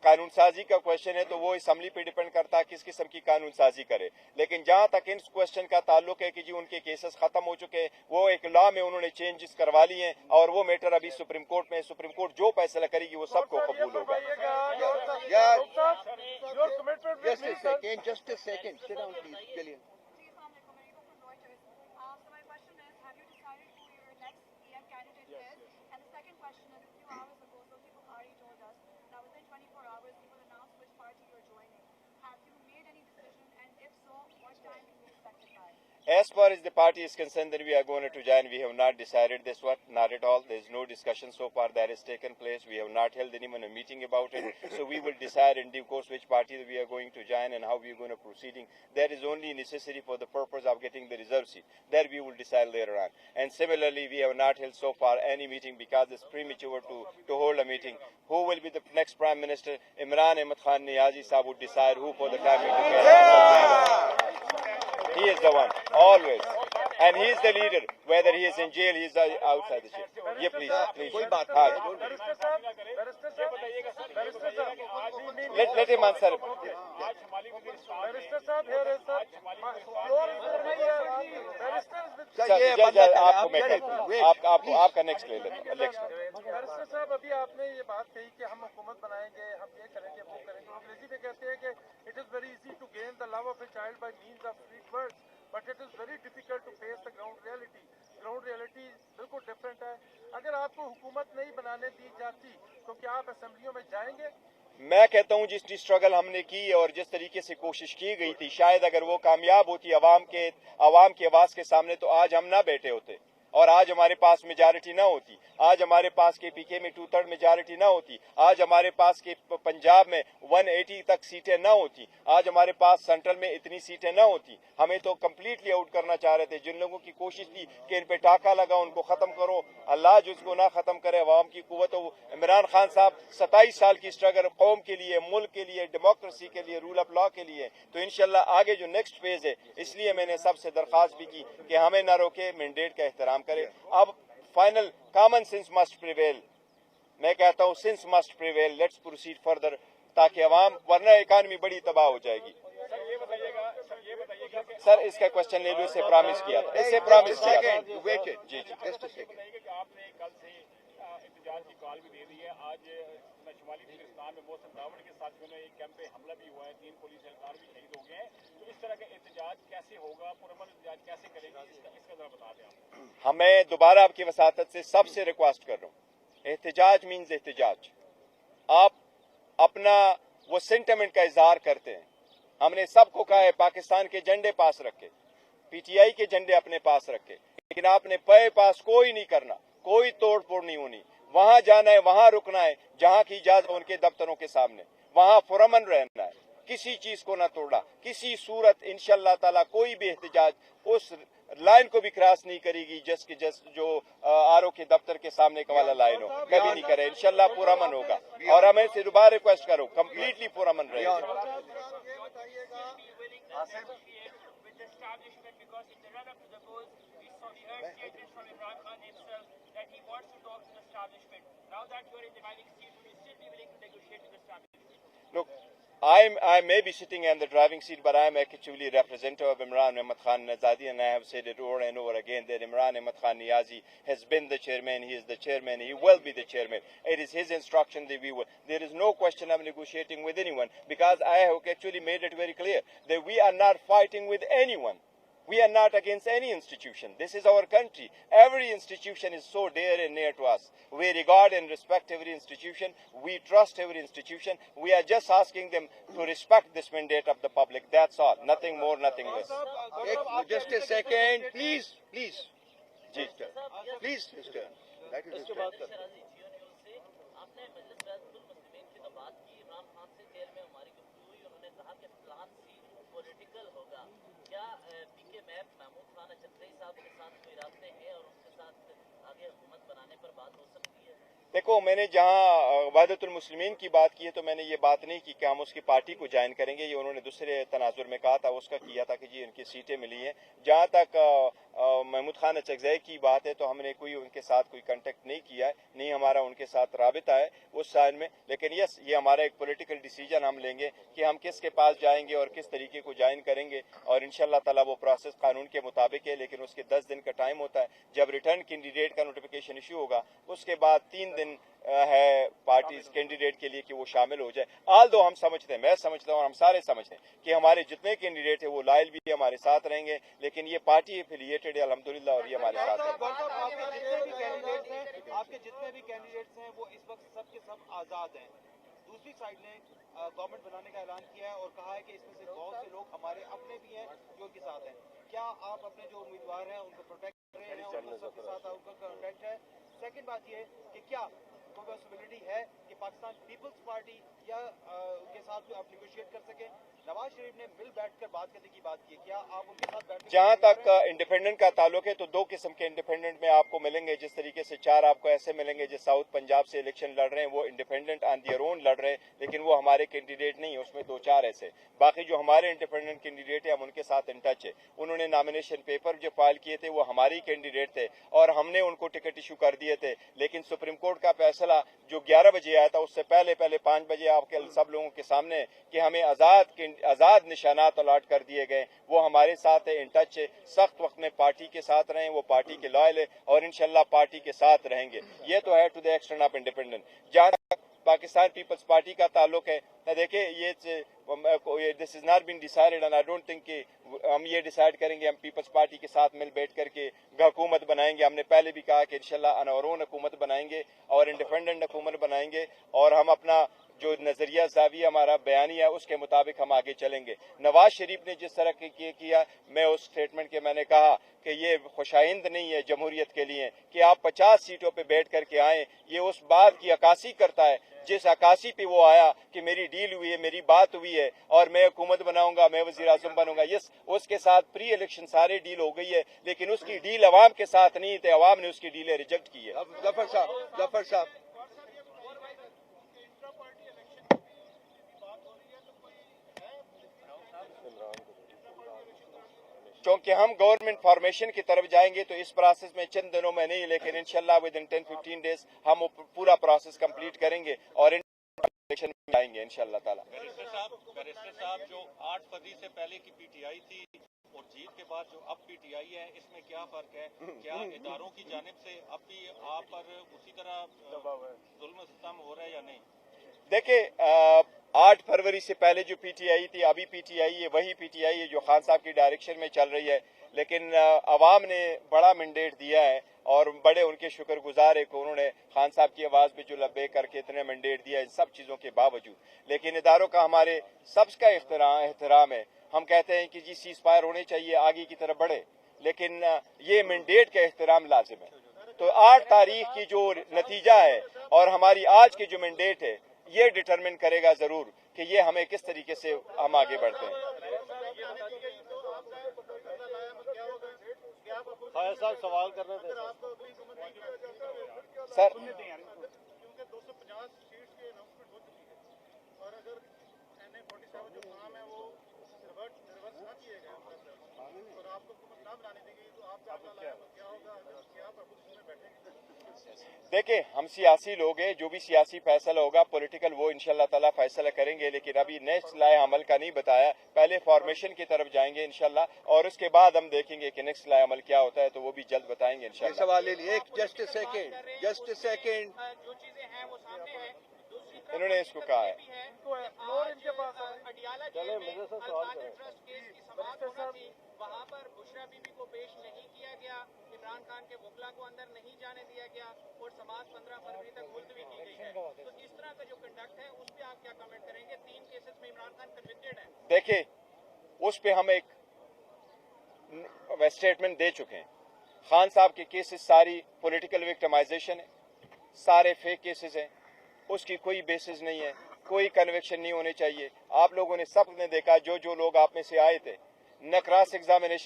A: कानून साजी का क्वेश्चन है तो वो असम्बली पे डिपेंड करता है किस किस्म की कानून साजी करे। लेकिन जहाँ तक इन क्वेश्चन का ताल्लुक है कि जी उनके केसेस खत्म हो चुके हैं, वो एक लॉ में उन्होंने चेंजेस करवा लिए हैं और वो मैटर अभी सुप्रीम कोर्ट में, सुप्रीम कोर्ट जो फैसला करेगी वो सबको कबूल होगा।
C: Just a second. Sit down, please. Gillian.
E: So my question is, have you decided who your next PM candidate is? And the second question is, a few hours ago, Zulfi Bukhari told us that within 24 hours he will announce which party you're joining. Have you made any decision? And if so, what time can we expect it by?
A: As far as the party is concerned that we are going to join, we have not decided this one, not at all. There is no discussion so far that has taken place. We have not held anyone a meeting about it. So we will decide in due course which party we are going to join and how we are going to proceeding. That is only necessary for the purpose of getting the reserve seat. That we will decide later on. And similarly, we have not held so far any meeting because it's premature to hold a meeting. Who will be the next Prime Minister? Imran Ahmad Khan Niazi Sahab would decide who for the time being. He is the one, always. And he is the leader. Whether he is in jail, he is outside the jail. Yeah, please.
C: कोई बात
A: हाँ। Let him answer. आपको मैं आपका next ले लेता हूँ।
F: Barrister साहब, अभी आपने ये बात कही कि हम हुकूमत बनाएंगे, हम ये करेंगे, वो करेंगे। अंग्रेजी में कहते हैं कि it is very easy to gain the love of a child by means of sweet words, but it is very difficult to face the ground reality. Ground reality बिल्कुल डिफरेंट है। अगर आपको हुकूमत नहीं बनाने दी जाती तो क्या आप असेंबलियों में जाएंगे?
A: मैं कहता हूँ जिस स्ट्रगल हमने की और जिस तरीके से कोशिश की गई थी, शायद अगर वो कामयाब होती आवाम के आवाज के सामने तो आज हम ना बैठे होते اور آج ہمارے پاس میجارٹی نہ ہوتی, آج ہمارے پاس کے پی کے میں 2/3 میجارٹی نہ ہوتی, آج ہمارے پاس کے پنجاب میں 180 تک سیٹیں نہ ہوتی, آج ہمارے پاس سینٹرل میں اتنی سیٹیں نہ ہوتی. ہمیں تو کمپلیٹلی آؤٹ کرنا چاہ رہے تھے. جن لوگوں کی کوشش تھی کہ ان پہ ٹاکا لگا ان کو ختم کرو, اللہ جس کو نہ ختم کرے, عوام کی قوت ہو. عمران خان صاحب 27 سال کی اسٹرگل قوم کے لیے, ملک کے لیے, ڈیموکریسی کے لیے, رول آف لا کے لیے, تو انشاءاللہ آگے جو نیکسٹ فیز ہے, اس لیے میں نے سب سے درخواست بھی کی کہ ہمیں نہ روکے, مینڈیٹ کا احترام کرے. اب final common sense must prevail. میں کہتا ہوں sense must prevail, let's proceed further, تاکہ عوام, ورنہ اکانومی بڑی تباہ ہو جائے گی. سر اس کا کوشچن لے لو, اس سے پرامس کیا تھا, اس سے پرامس کیا تھا. جی جی
G: آپ نے کل سے احتجاج کی کال بھی دے دی ہے. آج شمالی وزیرستان میں محسن راوڑ کے ساتھ جو ہے ایک کیمپ پہ حملہ بھی ہوا ہے, 3 پولیس اہلکار بھی شہید ہو گئے ہیں. تو اس طرح کا احتجاج کیسے ہوگا, پرامن احتجاج کیسے کرے گا, اس کا ذرا بتا دیں آپ.
A: ہمیں دوبارہ آپ کی وساطت سے سب سے ریکویسٹ کر رہا ہوں, احتجاج مینز احتجاج. آپ اپنا وہ سینٹیمنٹ کا اظہار کرتے ہیں. ہم نے سب کو کہا ہے پاکستان کے جھنڈے پاس رکھے, پی ٹی آئی کے جھنڈے اپنے پاس رکھے, لیکن آپ نے پے پاس کوئی نہیں کرنا, کوئی توڑ پھوڑ نہیں ہونی. وہاں جانا ہے, وہاں رکنا ہے جہاں کی اجازت ان کے دفتروں کے سامنے, وہاں پرامن رہنا ہے, کسی چیز کو نہ توڑا, کسی صورت انشاءاللہ تعالی کوئی بھی احتجاج اس لائن کو بھی کراس نہیں کرے گی جس جو آر او کے دفتر کے سامنے کا والا لائن ہو, کبھی نہیں کرے. انشاءاللہ پرامن ہوگا, اور ہمیں سے دوبارہ ریکویسٹ کرو کمپلیٹلی پرامن رہے گی.
G: With the establishment, because in the run-up to the polls, we heard statements from Imran Khan himself that he wants to talk to the establishment. Now that you are in the driving seat, would you still be willing to negotiate with the establishment?
A: Look, I may be sitting in the driving seat, but I am actually representative of Imran Ahmad Khan Nazadi, and I have said it over and over again that Imran Ahmad Khan Niazi has been the chairman, he is the chairman, he will be the chairman. It is his instruction that we will. There is no question of negotiating with anyone, because I have actually made it very clear that we are not fighting with anyone. We are not against any institution. This is our country. Every institution is so dear and near to us. We regard and respect every institution. We trust every institution. We are just asking them to respect this mandate of the public. That's all. Nothing more, nothing less.
C: Just a second, please.
A: Ji.
C: Please, Mr. That is Mr.
H: آپ نے مجلس المسلمین کی تو بات کی, عمران خان سے jail میں ہماری گفتگو ہوئی, انہوں نے کہا کہ پلان سی پولیٹیکل ہوگا. کیا پی کے میپ محمود خان اچتری صاحب کے ساتھ کوئی رابطے ہیں اور ان کے ساتھ آگے حکومت بنانے پر بات ہو سکتی ہے؟
A: دیکھو, میں نے جہاں وحدت المسلمین کی بات کی ہے تو میں نے یہ بات نہیں کی کہ ہم اس کی پارٹی کو جوائن کریں گے. یہ انہوں نے دوسرے تناظر میں کہا تھا, اس کا کیا تھا کہ جی ان کی سیٹیں ملی ہیں. جہاں تک محمود خان اچکزئی کی بات ہے تو ہم نے کوئی ان کے ساتھ کوئی کنٹیکٹ نہیں کیا ہے, نہیں ہمارا ان کے ساتھ رابطہ ہے اس سائن میں. لیکن یس, یہ ہمارا ایک پولیٹیکل ڈیسیجن ہم لیں گے کہ ہم کس کے پاس جائیں گے اور کس طریقے کو جوائن کریں گے, اور انشاءاللہ تعالیٰ وہ پروسیس قانون کے مطابق ہے. لیکن اس کے 10 دن کا ٹائم ہوتا ہے. جب ریٹرن کینڈیڈیٹ کا نوٹیفیکیشن ایشو ہوگا اس کے بعد 3 دن ہے پارٹیز کینڈیڈیٹ کے لیے کہ وہ شامل ہو جائے. آل دو ہم سمجھتے ہیں, میں سمجھتا ہوں اور ہم سارے سمجھتے ہیں کہ ہمارے جتنے کینڈیڈیٹ ہیں وہ لائل بھی ہمارے ساتھ رہیں گے, لیکن یہ پارٹی ایفیلیٹڈ ہے الحمدللہ, اور یہ ہمارے ساتھ ہے.
I: آپ کے جتنے بھی کینڈیڈیٹس ہیں وہ اس وقت سب کے سب آزاد ہیں. دوسری سائڈ نے گورنمنٹ بنانے کا اعلان کیا ہے اور کہا ہے کہ اس میں سے بہت سے لوگ ہمارے اپنے بھی ہیں جو ان کے ساتھ ہیں. کیا آپ اپنے جو امیدوار ہیں ان کو پروٹیکٹ کر رہے ہیں, ان کو سب کے ساتھ ان کا کانٹیکٹ ہے؟ سیکنڈ بات یہ کہ کیا کوئی پاسبلٹی ہے کہ پاکستان پیپلز پارٹی یا ان کے ساتھ آپ نیگوشیٹ کر سکیں؟ نواز شریف نے مل بیٹھ کر بات کرنے کی بات کی ہے, کیا آپ ان کے ساتھ بیٹھ کر؟
A: جہاں تک انڈیپینڈنٹ کا تعلق ہے تو 2 قسم کے انڈیپینڈنٹ میں آپ کو ملیں گے. جس طریقے سے 4 آپ کو ایسے ملیں گے جو ساؤتھ پنجاب سے الیکشن لڑ رہے ہیں, وہ انڈیپینڈنٹ آن دیئر اون لڑ رہے ہیں, لیکن وہ ہمارے کینڈیڈیٹ نہیں ہیں. اس میں 2-4 ایسے. باقی جو ہمارے انڈیپینڈنٹ کینڈیڈیٹ ہیں ہم ان کے ساتھ ان ٹچ ہے. انہوں نے نامینیشن پیپر جو فائل کیے تھے وہ ہمارے کینڈیڈیٹ تھے اور ہم نے ان کو ٹکٹ ایشو کر دیے تھے. لیکن سپریم کورٹ کا فیصلہ جو 11 بجے آیا تھا اس سے پہلے 5 بجے آپ کے سب لوگوں کے سامنے کہ ہمیں آزاد نشانات الاٹ کر دیے گئے, وہ ہمارے ساتھ ان ٹچ ہے. سخت وقت میں پارٹی کے ساتھ رہیں, وہ پارٹی کے لائل ہے اور انشاءاللہ پارٹی کے ساتھ رہیں گے. یہ تو ہے to the extent of independent. جہاں پاکستان پیپلز پارٹی کا تعلق ہے, دیکھیں یہ this is not been decided and I don't think کہ ہم یہ ڈیسائیڈ کریں گے ہم پیپلز پارٹی کے ساتھ مل بیٹھ کر کے حکومت بنائیں گے. ہم نے پہلے بھی کہا کہ انشاءاللہ انورون حکومت بنائیں گے اور انڈیپینڈنٹ حکومت بنائیں گے, اور ہم اپنا जो नजरिया जाविया हमारा बयानी है उसके मुताबिक हम आगे चलेंगे। नवाज शरीफ ने जिस तरह के किया, मैं उस स्टेटमेंट के मैंने कहा कि ये खुशाइंद नहीं है जमहूरियत के लिए कि आप 50 सीटों पे बैठ करके आए। ये उस बात की अक्कासी करता है जिस अक्कासी पे वो आया कि मेरी डील हुई है, मेरी बात हुई है और मैं हुकूमत बनाऊंगा, मैं वजीर आज़म बनूंगा। यस, उसके साथ प्री इलेक्शन सारे डील हो गई है, लेकिन उसकी डील अवाम के साथ नहीं थे, अवाम ने उसकी डीलें रिजेक्ट की है।
C: जफर साहब
A: क्योंकि हम गवर्नमेंट फॉर्मेशन की तरफ जाएंगे तो इस प्रोसेस में चंद दिनों में नहीं, लेकिन इंशाल्लाह विद इन 10-15 डेज हम पूरा प्रोसेस कंप्लीट करेंगे और इलेक्शन में आएंगे इंशाल्लाह ताला।
J: बैरिस्टर साहब, जो 8 फरवरी से पहले की पीटीआई थी और जीत के बाद जो अब पीटीआई है, इसमें क्या फर्क है? क्या इदारों की जानिब से अब भी आप पर उसी तरह जुल्म सितम हो रहा है या नहीं?
A: देखिए, 8 फरवरी से पहले जो पीटीआई थी, अभी पीटीआई है वही पीटीआई है जो खान साहब की डायरेक्शन में चल रही है, लेकिन अवाम ने बड़ा मैंडेट दिया है और बड़े उनके शुक्रगुजार है कि उन्होंने खान साहब की आवाज़ पे जो लब्बे करके इतने मैंडेट दिया इन सब चीज़ों के बावजूद। लेकिन इदारों का हमारे सबका एहतराम है। हम कहते हैं कि जी सीज फायर होने चाहिए, आगे की तरफ बढ़े, लेकिन ये मैंडेट का एहतराम लाजिम है। तो 8 तारीख की जो नतीजा है और हमारी आज की जो मैंडेट है, ये डिटरमिन करेगा जरूर कि ये हमें किस तरीके से हम आगे बढ़ते हैं।
C: साहब सवाल कर रहे थे
A: सर।
C: क्योंकि 250 सीट्स की अनाउंसमेंट हो चुकी है और अगर NA-47 जो काम है वो रिवर्स ना किए गए और आपको हुकूमत ना बनाने देंगे तो आप क्या होगा? क्या प्रपोजिशन में बैठेंगे?
A: देखिए, हम सियासी लोग हैं, जो भी सियासी फैसला होगा पॉलिटिकल वो इंशाल्लाह ताला फैसला करेंगे, लेकिन अभी नेक्स्ट लाए अमल का नहीं बताया। पहले फॉर्मेशन की तरफ जाएंगे इंशाल्लाह और उसके बाद हम देखेंगे कि नेक्स्ट लाए अमल क्या होता है, तो वो भी जल्द बताएंगे इंशाल्लाह।
C: सवाल ले लिए, जस्ट सेकंड
I: जो चीजें हैं वो सामने है,
A: इन्होंने इसको कहा है।
F: इनके पास
I: अडियाला जेल में अल्बानी ट्रस्ट केस की समाअत होना थी, वहाँ पर बुशरा बीबी को पेश नहीं किया गया, इमरान खान के वकला को अंदर नहीं जाने दिया गया और समाअत 15 फरवरी तक मुलतवी की गई है। तो इस तरह का जो कंडक्ट है उस पर आप क्या कमेंट करेंगे? 3 केसेस में इमरान खान कन्विक्टेड है।
A: देखिए, उस पे हम एक स्टेटमेंट दे चुके हैं। खान साहब के केसेस सारी पॉलिटिकल विक्टिमाइजेशन है, सारे फेक केसेस हैं, उसकी कोई बेसिस नहीं है, कोई कन्विक्शन नहीं होने चाहिए। आप लोगों ने सब ने देखा, जो लोग आप में से आए थे, न क्रॉस एग्जामिनेशन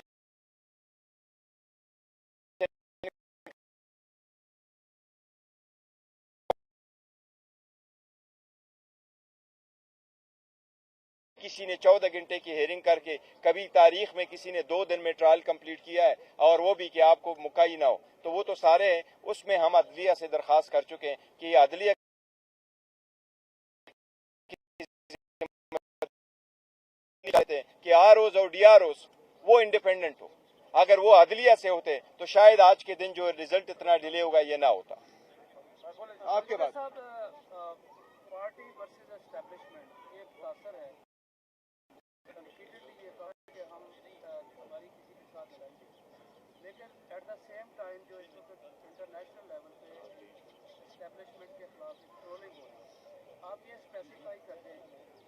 A: किसी ने 14 घंटे की हेयरिंग करके, कभी तारीख में किसी ने 2 दिन में ट्रायल कंप्लीट किया है और वो भी कि आपको मौका ही ना हो, तो वो तो सारे हैं। उसमें हम अदलिया से दरखास्त कर चुके हैं कि अदलिया चाहते हैं कि ROs और DROs वो इंडिपेंडेंट हो। अगर वो अदलिया से होते तो शायद आज के दिन जो रिजल्ट इतना डिले होगा ये ना होता।
C: आपके बाद
B: पार्टी वर्सेस एस्टेब्लिशमेंट ये तासर है। रिपीटेडली ये कहा कि हम हमारी किसी के साथ लड़ाई नहीं, लेकिन एट द सेम टाइम जो इस वक्त इंटरनेशनल लेवल पे एस्टेब्लिशमेंट के खिलाफ ट्रोलिंग हो रही है, आप ये स्पेसिफाई कर दें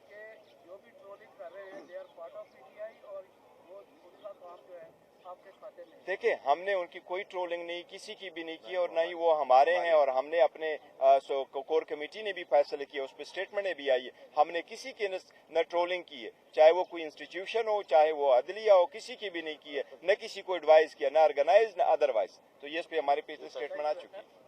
B: कि जो भी ट्रोलिंग कर रहे हैं they are part of PTI और वो उनका काम जो है आपके खाते में।
A: देखिए, हमने उनकी कोई ट्रोलिंग नहीं, किसी की भी नहीं की और ना ही वो हमारे हैं, और हमने अपने कोर कमेटी ने भी फैसले किए, उस पर स्टेटमेंट भी आई है। हमने किसी की न ट्रोलिंग की है, चाहे वो कोई इंस्टीट्यूशन हो, चाहे वो अदलिया हो, किसी की भी नहीं की है, न किसी को एडवाइस किया, न ऑर्गेनाइज न अदरवाइज। तो ये इस पे हमारे पे स्टेटमेंट आ चुकी है।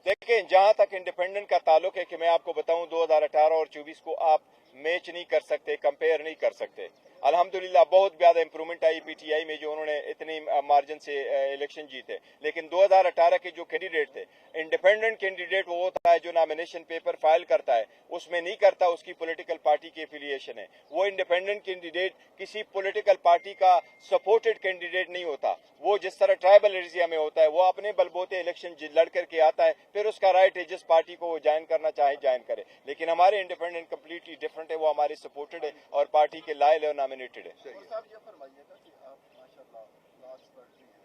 A: देखें, जहां तक इंडिपेंडेंट का ताल्लुक है कि मैं आपको बताऊं 2018 और 24 को आप मैच नहीं कर सकते, कंपेयर नहीं कर सकते। अल्हम्दुलिल्लाह बहुत ज़्यादा इंप्रूवमेंट आई पीटीआई में, जो उन्होंने इतनी मार्जिन से इलेक्शन जीते। लेकिन 2018 के जो कैंडिडेट थे, इंडिपेंडेंट कैंडिडेट वो होता है जो नॉमिनेशन पेपर फाइल करता है, उसमें नहीं करता उसकी पॉलिटिकल पार्टी की एफिलिएशन है। वो इंडिपेंडेंट कैंडिडेट किसी पॉलिटिकल पार्टी का सपोर्टेड कैंडिडेट नहीं होता। वो जिस तरह ट्राइबल एरिया में होता है, वो अपने बलबूते इलेक्शन लड़ करके आता है, फिर उसका राइट है जिस पार्टी को वो ज्वाइन करना चाहे ज्वाइन करे। लेकिन हमारे इंडिपेंडेंट कम्प्लीटली डिफरेंट है, वो हमारे सपोर्टेड है और पार्टी के लायल और नॉमिनेटेड है।
C: साहब ये फरमाइएगा कि आप माशाल्लाह लास्ट पार्टी हैं,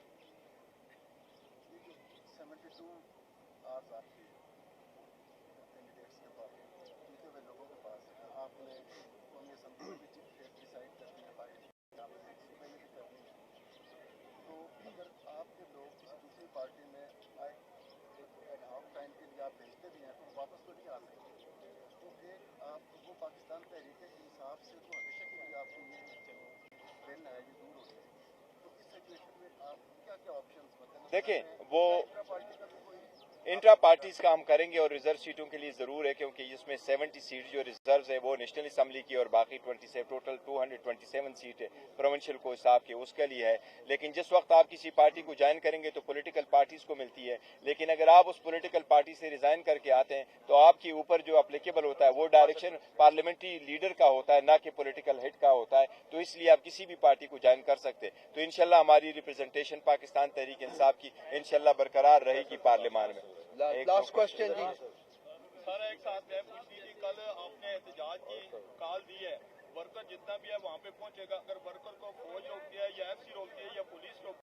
C: 72 आवर्स आपके कैंडिडेट्स के पास, जीते हुए लोगों के पास, आपने कौमी असम्बली में डिसाइड करनी है पार्टी पहले भी करनी है। तो अगर आपके लोग किसी दूसरी पार्टी में आए, एडहॉक टाइम के लिए आप भेजते भी हैं तो वापस तो नहीं आ सकते, क्योंकि आप वो पाकिस्तान तहरीक इंसाफ से तो हमेशा के लिए आपको ये बिल है ये दूर हो गया। तो इस सिचुएशन में आप क्या क्या ऑप्शंस बताएं?
A: देखें, वो
C: पार्टी का भी कोई
A: इंट्रा पार्टीज का हम करेंगे और रिजर्व सीटों के लिए जरूर है, क्योंकि इसमें 70 सीट जो रिजर्व है वो नेशनल असम्बली की और बाकी 27 टोटल 227 सीट है प्रोविंशियल को हिसाब के उसके लिए है। लेकिन जिस वक्त आप किसी पार्टी को ज्वाइन करेंगे तो पॉलिटिकल पार्टीज को मिलती है, लेकिन अगर आप उस पॉलिटिकल पार्टी से रिजाइन करके आते हैं तो आपके ऊपर जो अप्लीकेबल होता है वो डायरेक्शन पार्लियामेंट्री लीडर का होता है, ना कि पॉलिटिकल हेड का होता है। तो इसलिए आप किसी भी पार्टी को ज्वाइन कर सकते। तो इंशाल्लाह हमारी रिप्रेजेंटेशन पाकिस्तान तहरीक इंसाफ की इंशाल्लाह बरकरार रहेगी पार्लियामान में।
C: लास्ट क्वेश्चन जी।
J: सर एक साथ मैं पूछती थी, कल आपने एहतजाज की कॉल दी है, वर्कर जितना भी है वहाँ पे पहुँचेगा। अगर वर्कर को फौज रोकती है या एफसी रोकती है या पुलिस रोकती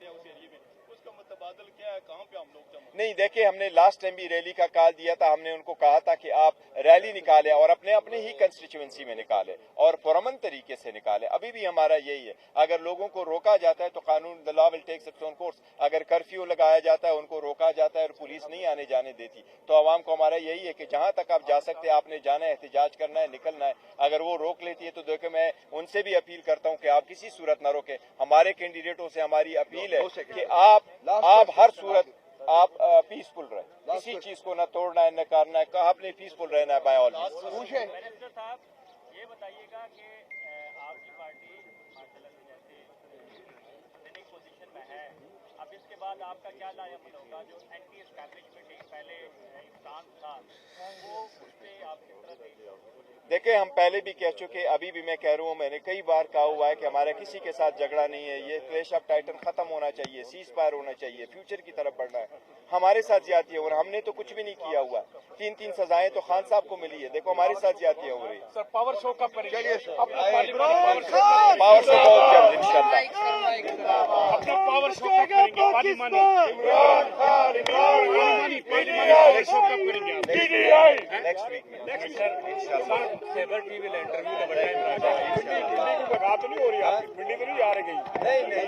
J: है उस एरिया में, उसका मुतबादल क्या है, कहाँ पे हम लोग जमा?
A: नहीं, देखिए हमने लास्ट टाइम भी रैली का कॉल दिया था। हमने उनको कहा था कि आप रैली निकालें और अपने अपने ही कंस्टिट्यूएंसी में निकालें और पुरअमन तरीके से निकालें। अभी भी हमारा यही है, अगर लोगों को रोका जाता है तो कानून the law will take its own course. अगर कर्फ्यू लगाया जाता है, उनको रोका जाता है और पुलिस नहीं आने जाने देती, तो आवाम को हमारा यही है कि जहां तक आप जा सकते हैं आपने जाना है, एहतजाज करना है, निकलना है। अगर वो रोक लेती है तो देखो मैं उनसे भी अपील करता हूं कि आप किसी सूरत न रोके। हमारे कैंडिडेटों से हमारी अपील है कि आप हर सूरत आप पीसफुल रहे, किसी चीज को न तोड़ना है न करना है, आपने पीसफुल रहना है बाय ऑल मींस।
G: मिनिस्टर साहब ये बताइएगा कि आपकी पार्टी माशाल्लाह से जैसे लीडिंग पोजीशन में है, अब इसके बाद आपका क्या लायमल होगा? जो एंटी एस्टैब्लिशमेंट पहले इंसान था वो उस पर आप किस तरह देखेंगे?
A: देखिए हम पहले भी कह चुके, अभी भी मैं कह रहा हूँ, मैंने कई बार कहा हुआ है कि हमारा किसी के साथ झगड़ा नहीं है। ये क्लैश ऑफ टाइटन खत्म होना चाहिए, सीज फायर होना चाहिए, फ्यूचर की तरफ बढ़ना है। हमारे साथ ज्यादती है और हमने तो कुछ भी नहीं किया हुआ। 3-3 सजाएं तो खान साहब को मिली है, देखो हमारे साथ ज्यादतियां हो रही है।
B: सर पावर शो कब करेंगे?
A: पावर से बहुत जल्द इंशाल्लाह।
B: अपना पावर शो कब करेंगे? पार्लियामानी पावर शो कब करेंगे?
A: नेक्स्ट वीक में इंशाल्लाह।
G: खैबर टीवी में इंटरव्यू में बताया
B: बात नहीं हो रही, आपकी पिंडी तो नहीं आ रही गई?
A: नहीं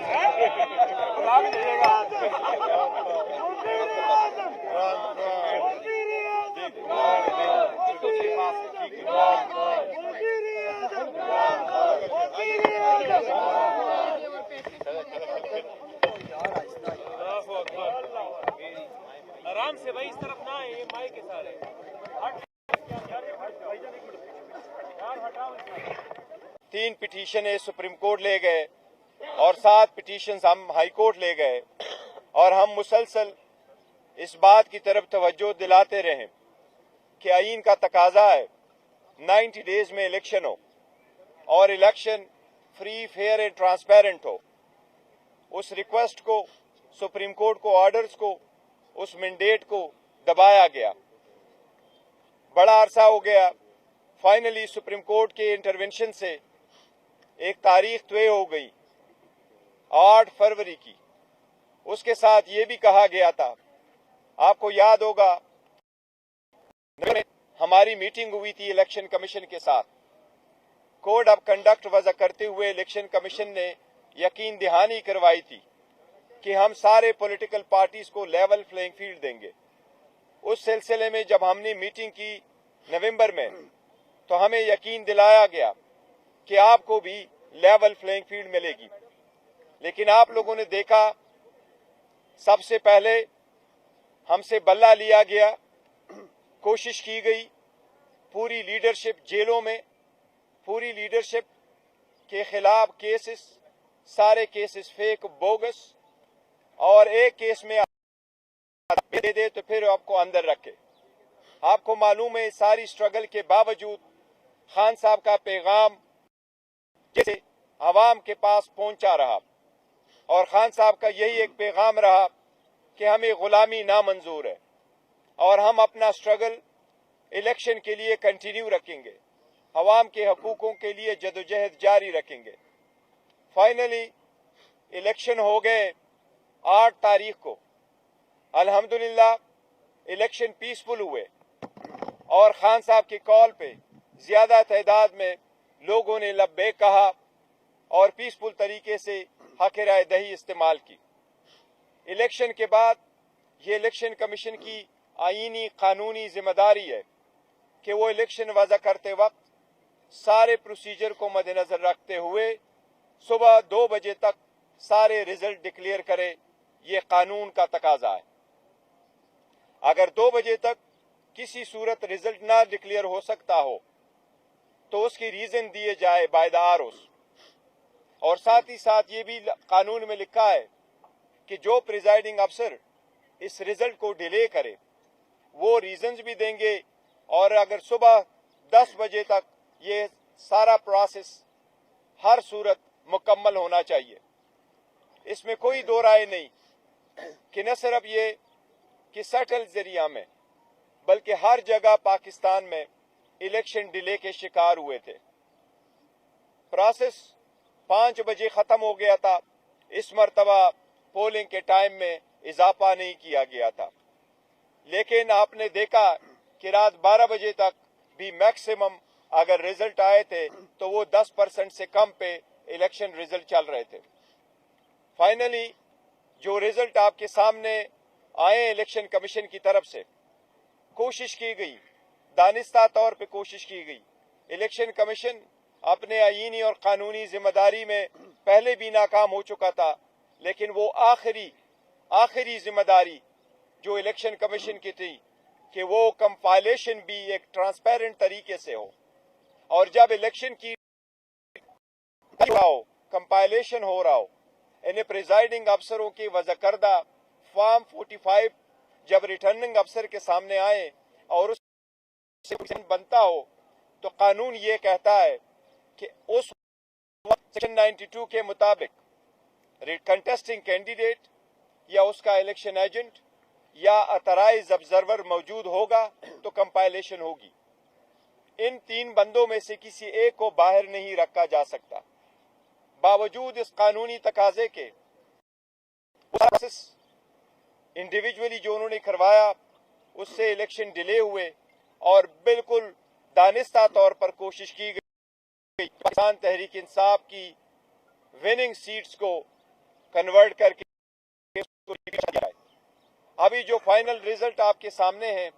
D: आराम से भाई, इस तरफ ना आए, ये माइक के सारे
A: तीन पिटीशन सुप्रीम कोर्ट ले गए और 7 पिटीशन हम हाई कोर्ट ले गए और हम मुसलसल इस बात की तरफ तवज्जो दिलाते रहे कि आईन का तकाजा है 90 डेज में इलेक्शन हो और election free, fair and transparent हो। उस रिक्वेस्ट को, सुप्रीम कोर्ट को, ऑर्डर्स को, उस मैंडेट को दबाया गया। बड़ा अरसा हो गया, फाइनली सुप्रीम कोर्ट के इंटरवेंशन से एक तारीख तय हो गई 8 फरवरी की। उसके साथ ये भी कहा गया था, आपको याद होगा हमारी मीटिंग हुई थी इलेक्शन कमीशन के साथ, कोड ऑफ कंडक्ट वज़ा करते हुए इलेक्शन कमीशन ने यकीन दहानी करवाई थी कि हम सारे पॉलिटिकल पार्टीज को लेवल प्लेइंग फील्ड देंगे। उस सिलसिले में जब हमने मीटिंग की नवंबर में तो हमें यकीन दिलाया गया कि आपको भी लेवल प्लेइंग फील्ड मिलेगी। लेकिन आप लोगों ने देखा, सबसे पहले हमसे बल्ला लिया गया, कोशिश की गई, पूरी लीडरशिप जेलों में, पूरी लीडरशिप کے خلاف کیسز سارے کیسز فیک بوگس اور ایک کیس میں دے دے تو پھر آپ کو اندر رکھے. آپ کو معلوم ہے ساری سٹرگل کے باوجود خان صاحب کا پیغام جیسے عوام کے پاس پہنچا رہا اور خان صاحب کا یہی ایک پیغام رہا کہ ہمیں غلامی نامنظور ہے اور ہم اپنا سٹرگل الیکشن کے لیے کنٹینیو رکھیں گے, عوام کے حقوقوں کے لیے جدوجہد جاری رکھیں گے. فائنلی الیکشن ہو گئے 8 تاریخ کو. الحمدللہ الیکشن پیسفل ہوئے اور خان صاحب کی کال پہ زیادہ تعداد میں لوگوں نے لبیک کہا اور پیسفل طریقے سے حق رائے دہی استعمال کی. الیکشن کے بعد یہ الیکشن کمیشن کی آئینی قانونی ذمہ داری ہے کہ وہ الیکشن وضع کرتے وقت سارے پروسیجر کو مد نظر رکھتے ہوئے صبح 2 بجے تک سارے رزلٹ ڈکلیئر کرے. یہ قانون کا تقاضا ہے. اگر 2 بجے تک کسی صورت رزلٹ نہ ڈکلیئر ہو سکتا ہو تو اس کی ریزن دیے جائے بائی دا آروس. اور ساتھ ہی ساتھ یہ بھی قانون میں لکھا ہے کہ جو پریزائڈنگ افسر اس رزلٹ کو ڈیلے کرے وہ ریزنز بھی دیں گے, اور اگر صبح 10 بجے تک یہ سارا پروسیس ہر صورت مکمل ہونا چاہیے. اس میں کوئی دو رائے نہیں کہ نہ صرف یہ کہ سیٹل ذریعہ میں بلکہ ہر جگہ پاکستان میں الیکشن ڈیلے کے شکار ہوئے تھے. پروسیس 5 بجے ختم ہو گیا تھا. اس مرتبہ پولنگ کے ٹائم میں اضافہ نہیں کیا گیا تھا, لیکن آپ نے دیکھا کہ رات 12 بجے تک بھی میکسیمم اگر رزلٹ آئے تھے تو وہ 10% سے کم پہ الیکشن رزلٹ چل رہے تھے. فائنلی جو رزلٹ آپ کے سامنے آئے الیکشن کمیشن کی طرف سے, کوشش کی گئی, دانستہ طور پہ کوشش کی گئی. الیکشن کمیشن اپنے آئینی اور قانونی ذمہ داری میں پہلے بھی ناکام ہو چکا تھا, لیکن وہ آخری ذمہ داری جو الیکشن کمیشن کی تھی کہ وہ کمپائلیشن بھی ایک ٹرانسپیرنٹ طریقے سے ہو, اور جب الیکشن کی کمپائلیشن ہو رہا ہو, انہیں پریزائڈنگ افسروں کی وضع کردہ فارم 45 جب ریٹرننگ افسر کے سامنے آئے اور اس سے بنتا ہو تو قانون یہ کہتا ہے کہ اس وقت سیکشن 92 کے مطابق کنٹیسٹنگ کینڈیڈیٹ یا اس کا الیکشن ایجنٹ یا اترائز آبزرور موجود ہوگا تو کمپائلیشن ہوگی. ان 3 بندوں میں سے کسی ایک کو باہر نہیں رکھا جا سکتا. باوجود اس قانونی تقاضے کے انڈیویجولی جو انہوں نے کروایا اس سے الیکشن ڈیلے ہوئے, اور بالکل دانستہ طور پر کوشش کی گئی پاکستان تحریک انصاف کی وننگ سیٹس کو کنورٹ کر کے ابھی جو فائنل ریزلٹ آپ کے سامنے ہیں,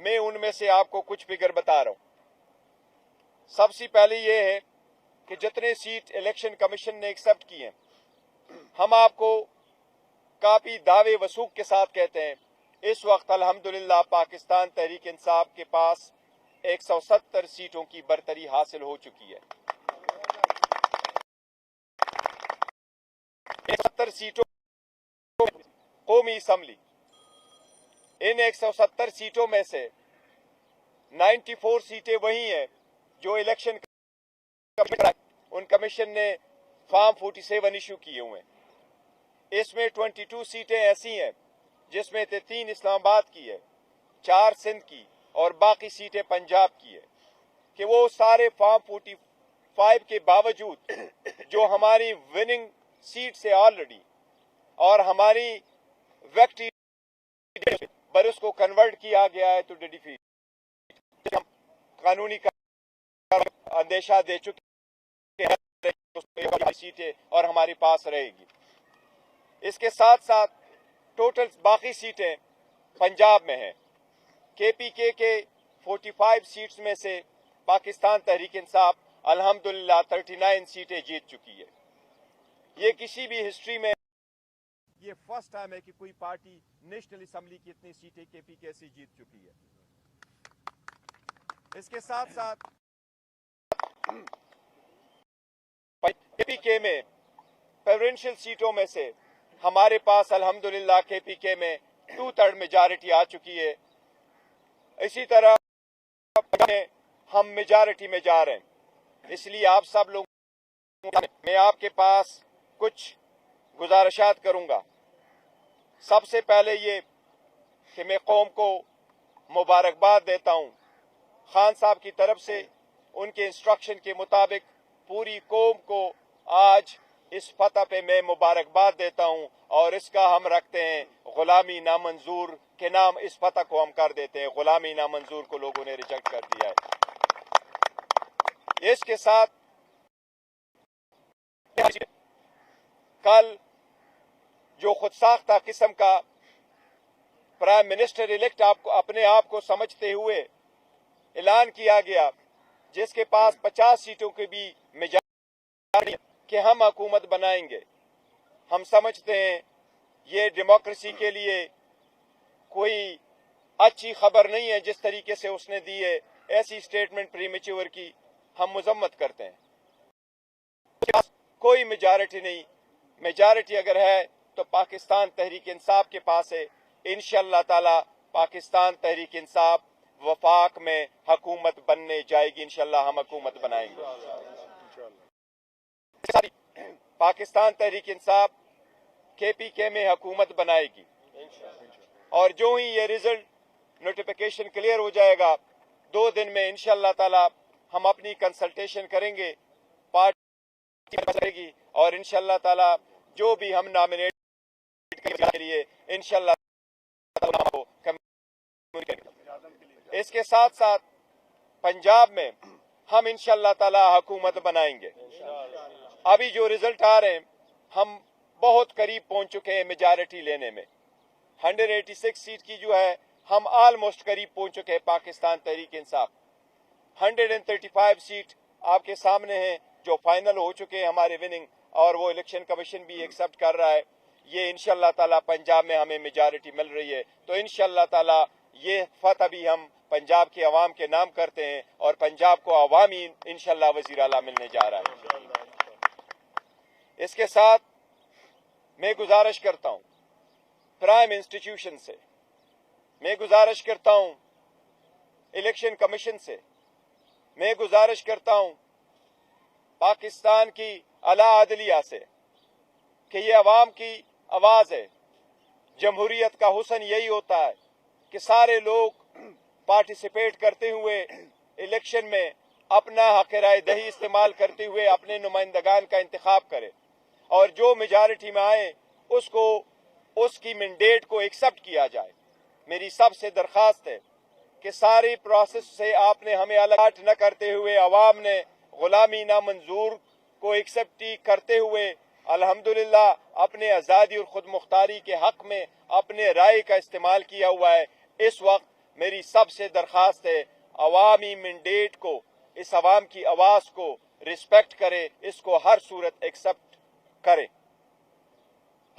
A: میں ان میں سے آپ کو کچھ فگر بتا رہا ہوں. سب سے پہلے یہ ہے کہ جتنے سیٹ الیکشن کمیشن نے ایکسپٹ کی ہیں, ہم آپ کو کافی دعوے وثوق کے ساتھ کہتے ہیں اس وقت الحمدللہ پاکستان تحریک انصاف کے پاس 170 سیٹوں کی برتری حاصل ہو چکی ہے. 170 سیٹوں قومی اسمبلی, ان 170 سیٹوں میں سے 94 سیٹیں وہی ہیں جو الیکشن ان کمیشن نے فارم 47 ایشو کیے ہوئے ہیں. اس میں 22 سیٹیں ایسی ہیں جس میں 3 اسلام آباد کی ہے, 4 سندھ کی اور باقی سیٹیں پنجاب کی ہے, کہ وہ سارے فارم 45 کے باوجود جو ہماری وننگ سیٹ سے آلریڈی اور ہماری ویکٹری پر اس کو کنورٹ کیا گیا ہے تو ڈیفیٹ قانونی اندیشہ دے چکے ہیں سیٹیں اور ہمارے پاس رہے گی. اس کے ساتھ ساتھ ٹوٹل باقی سیٹیں پنجاب میں ہیں. کے 45 سیٹس میں سے پاکستان تحریک انصاف الحمدللہ 39 سیٹیں جیت چکی ہے. یہ کسی بھی ہسٹری میں یہ فرسٹ ٹائم ہے کہ کوئی پارٹی نیشنل اسمبلی کی اتنی سیٹیں کے سے جیت چکی ہے. اس کے ساتھ ساتھ KPK में प्रेसिडेंशियल सीटों में से हमारे पास अल्हम्दुलिल्लाह KPK में 2/3 मेजॉरिटी आ चुकी है। इसी तरह हम मेजॉरिटी में जा रहे हैं। इसलिए आप सब लोग, मैं आपके पास कुछ गुजारिशात करूंगा। सबसे पहले ये कि मैं कौम को मुबारकबाद देता हूं। खान साहब की तरफ से उनके इंस्ट्रक्शन के मुताबिक पूरी कौम को आज इस फतह पे मैं मुबारकबाद देता हूं और इसका हम रखते हैं गुलामी नामंजूर के नाम। इस फतह को हम कर देते हैं, गुलामी नामंजूर को लोगों ने रिजेक्ट कर दिया है। इसके साथ कल जो खुद साख्ता किस्म का प्राइम मिनिस्टर इलेक्ट आपको अपने आप को समझते हुए ऐलान किया गया, जिसके पास 50 सीटों की भी मेजॉरिटी कि हम हुकूमत बनाएंगे, हम समझते हैं ये डेमोक्रेसी के लिए कोई अच्छी खबर नहीं है। जिस तरीके से उसने दी है, ऐसी स्टेटमेंट प्रीमेच्योर की हम मजम्मत करते हैं। कोई मेजॉरिटी नहीं, मेजॉरिटी अगर है तो पाकिस्तान तहरीक इंसाफ के पास है। इंशाअल्लाह ताला पाकिस्तान तहरीक इंसाफ वफाक में हुकूमत बनने जाएगी। इंशाअल्लाह हम हुकूमत बनाएंगे। पाकिस्तान तहरीक इंसाफ KPK में हुकूमत बनाएगी और जो ही ये रिजल्ट नोटिफिकेशन क्लियर हो जाएगा, 2 दिन में इंशाअल्लाह ताला हम अपनी कंसल्टेशन करेंगे, पार्टी करेगी और इंशाअल्लाह ताला जो भी हम नॉमिनेट के लिए इंशाअल्लाह इसके साथ साथ पंजाब में हम इंशाअल्लाह ताला हुकूमत बनाएंगे। अभी जो रिजल्ट आ रहे हैं, हम बहुत करीब पहुंच चुके हैं मेजॉरिटी लेने में। 186 सीट की जो है हम ऑलमोस्ट करीब पहुंच चुके हैं पाकिस्तान तहरीक इंसाफ। 135 सीट आपके सामने हैं जो फाइनल हो चुके हैं हमारे विनिंग, और वो इलेक्शन कमीशन भी एक्सेप्ट कर रहा है। ये इंशाअल्लाह ताला पंजाब में हमें मेजॉरिटी मिल रही है, तो इंशाअल्लाह ताला ये फतह भी हम पंजाब के अवाम के नाम करते हैं और पंजाब को अवामी इंशाअल्लाह वजीर आला मिलने जा रहा है। इसके साथ मैं गुजारिश करता हूं प्राइम इंस्टीट्यूशन से, मैं गुजारिश करता हूं इलेक्शन कमीशन से, मैं गुजारिश करता हूं पाकिस्तान की आला अदलिया से कि ये अवाम की आवाज है। जमहूरियत का हुस्न यही होता है कि सारे लोग पार्टिसिपेट करते हुए इलेक्शन में अपना हक राय दही इस्तेमाल करते हुए अपने नुमाइंदगान का इंतखाब करें और जो मेजॉरिटी में आए उसको उसकी मैंडेट को एक्सेप्ट किया जाए। मेरी सबसे दरखास्त है कि सारी प्रोसेस से आपने हमें अलग न करते हुए अवाम ने गुलामी नामंजूर को एक्सेप्ट करते हुए अल्हम्दुलिल्लाह अपने आज़ादी और खुद मुख्तारी के हक में अपने राय का इस्तेमाल किया हुआ है। इस वक्त मेरी सबसे दरखास्त है अवामी मैंडेट को, इस अवाम की आवाज को रिस्पेक्ट करे, इसको हर सूरत एक्सेप्ट करे।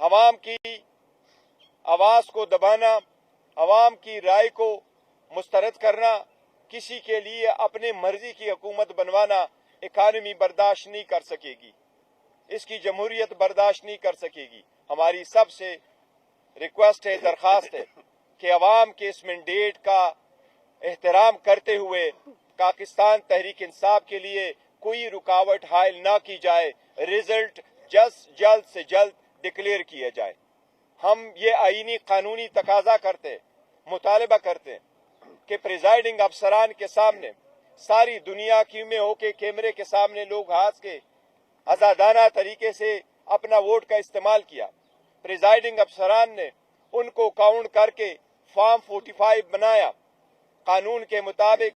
A: अवाम की आवाज को दबाना, अवाम की राय को मुस्तरद करना, किसी के लिए अपने मर्जी की हुकूमत बनवाना इकानमी बर्दाश्त नहीं कर सकेगी, इसकी जमहूरियत बर्दाश्त नहीं कर सकेगी। हमारी सबसे रिक्वेस्ट है, दरखास्त है कि अवाम के इस मैंडेट का एहतराम करते हुए पाकिस्तान तहरीक इंसाफ के लिए कोई रुकावट हायल ना की जाए, रिजल्ट जल्द से जल्द डिक्लेयर किया जाए। हम ये आईनी कानूनी तकाजा करते, मुतालबा करते कि प्रिजाइडिंग अफसरान के सामने सारी दुनिया की में होके कैमरे के सामने लोग हाथ के आजादाना तरीके से अपना वोट का इस्तेमाल किया। प्रिजाइडिंग अफसरान ने उनको काउंट करके फॉर्म 45 बनाया, कानून के मुताबिक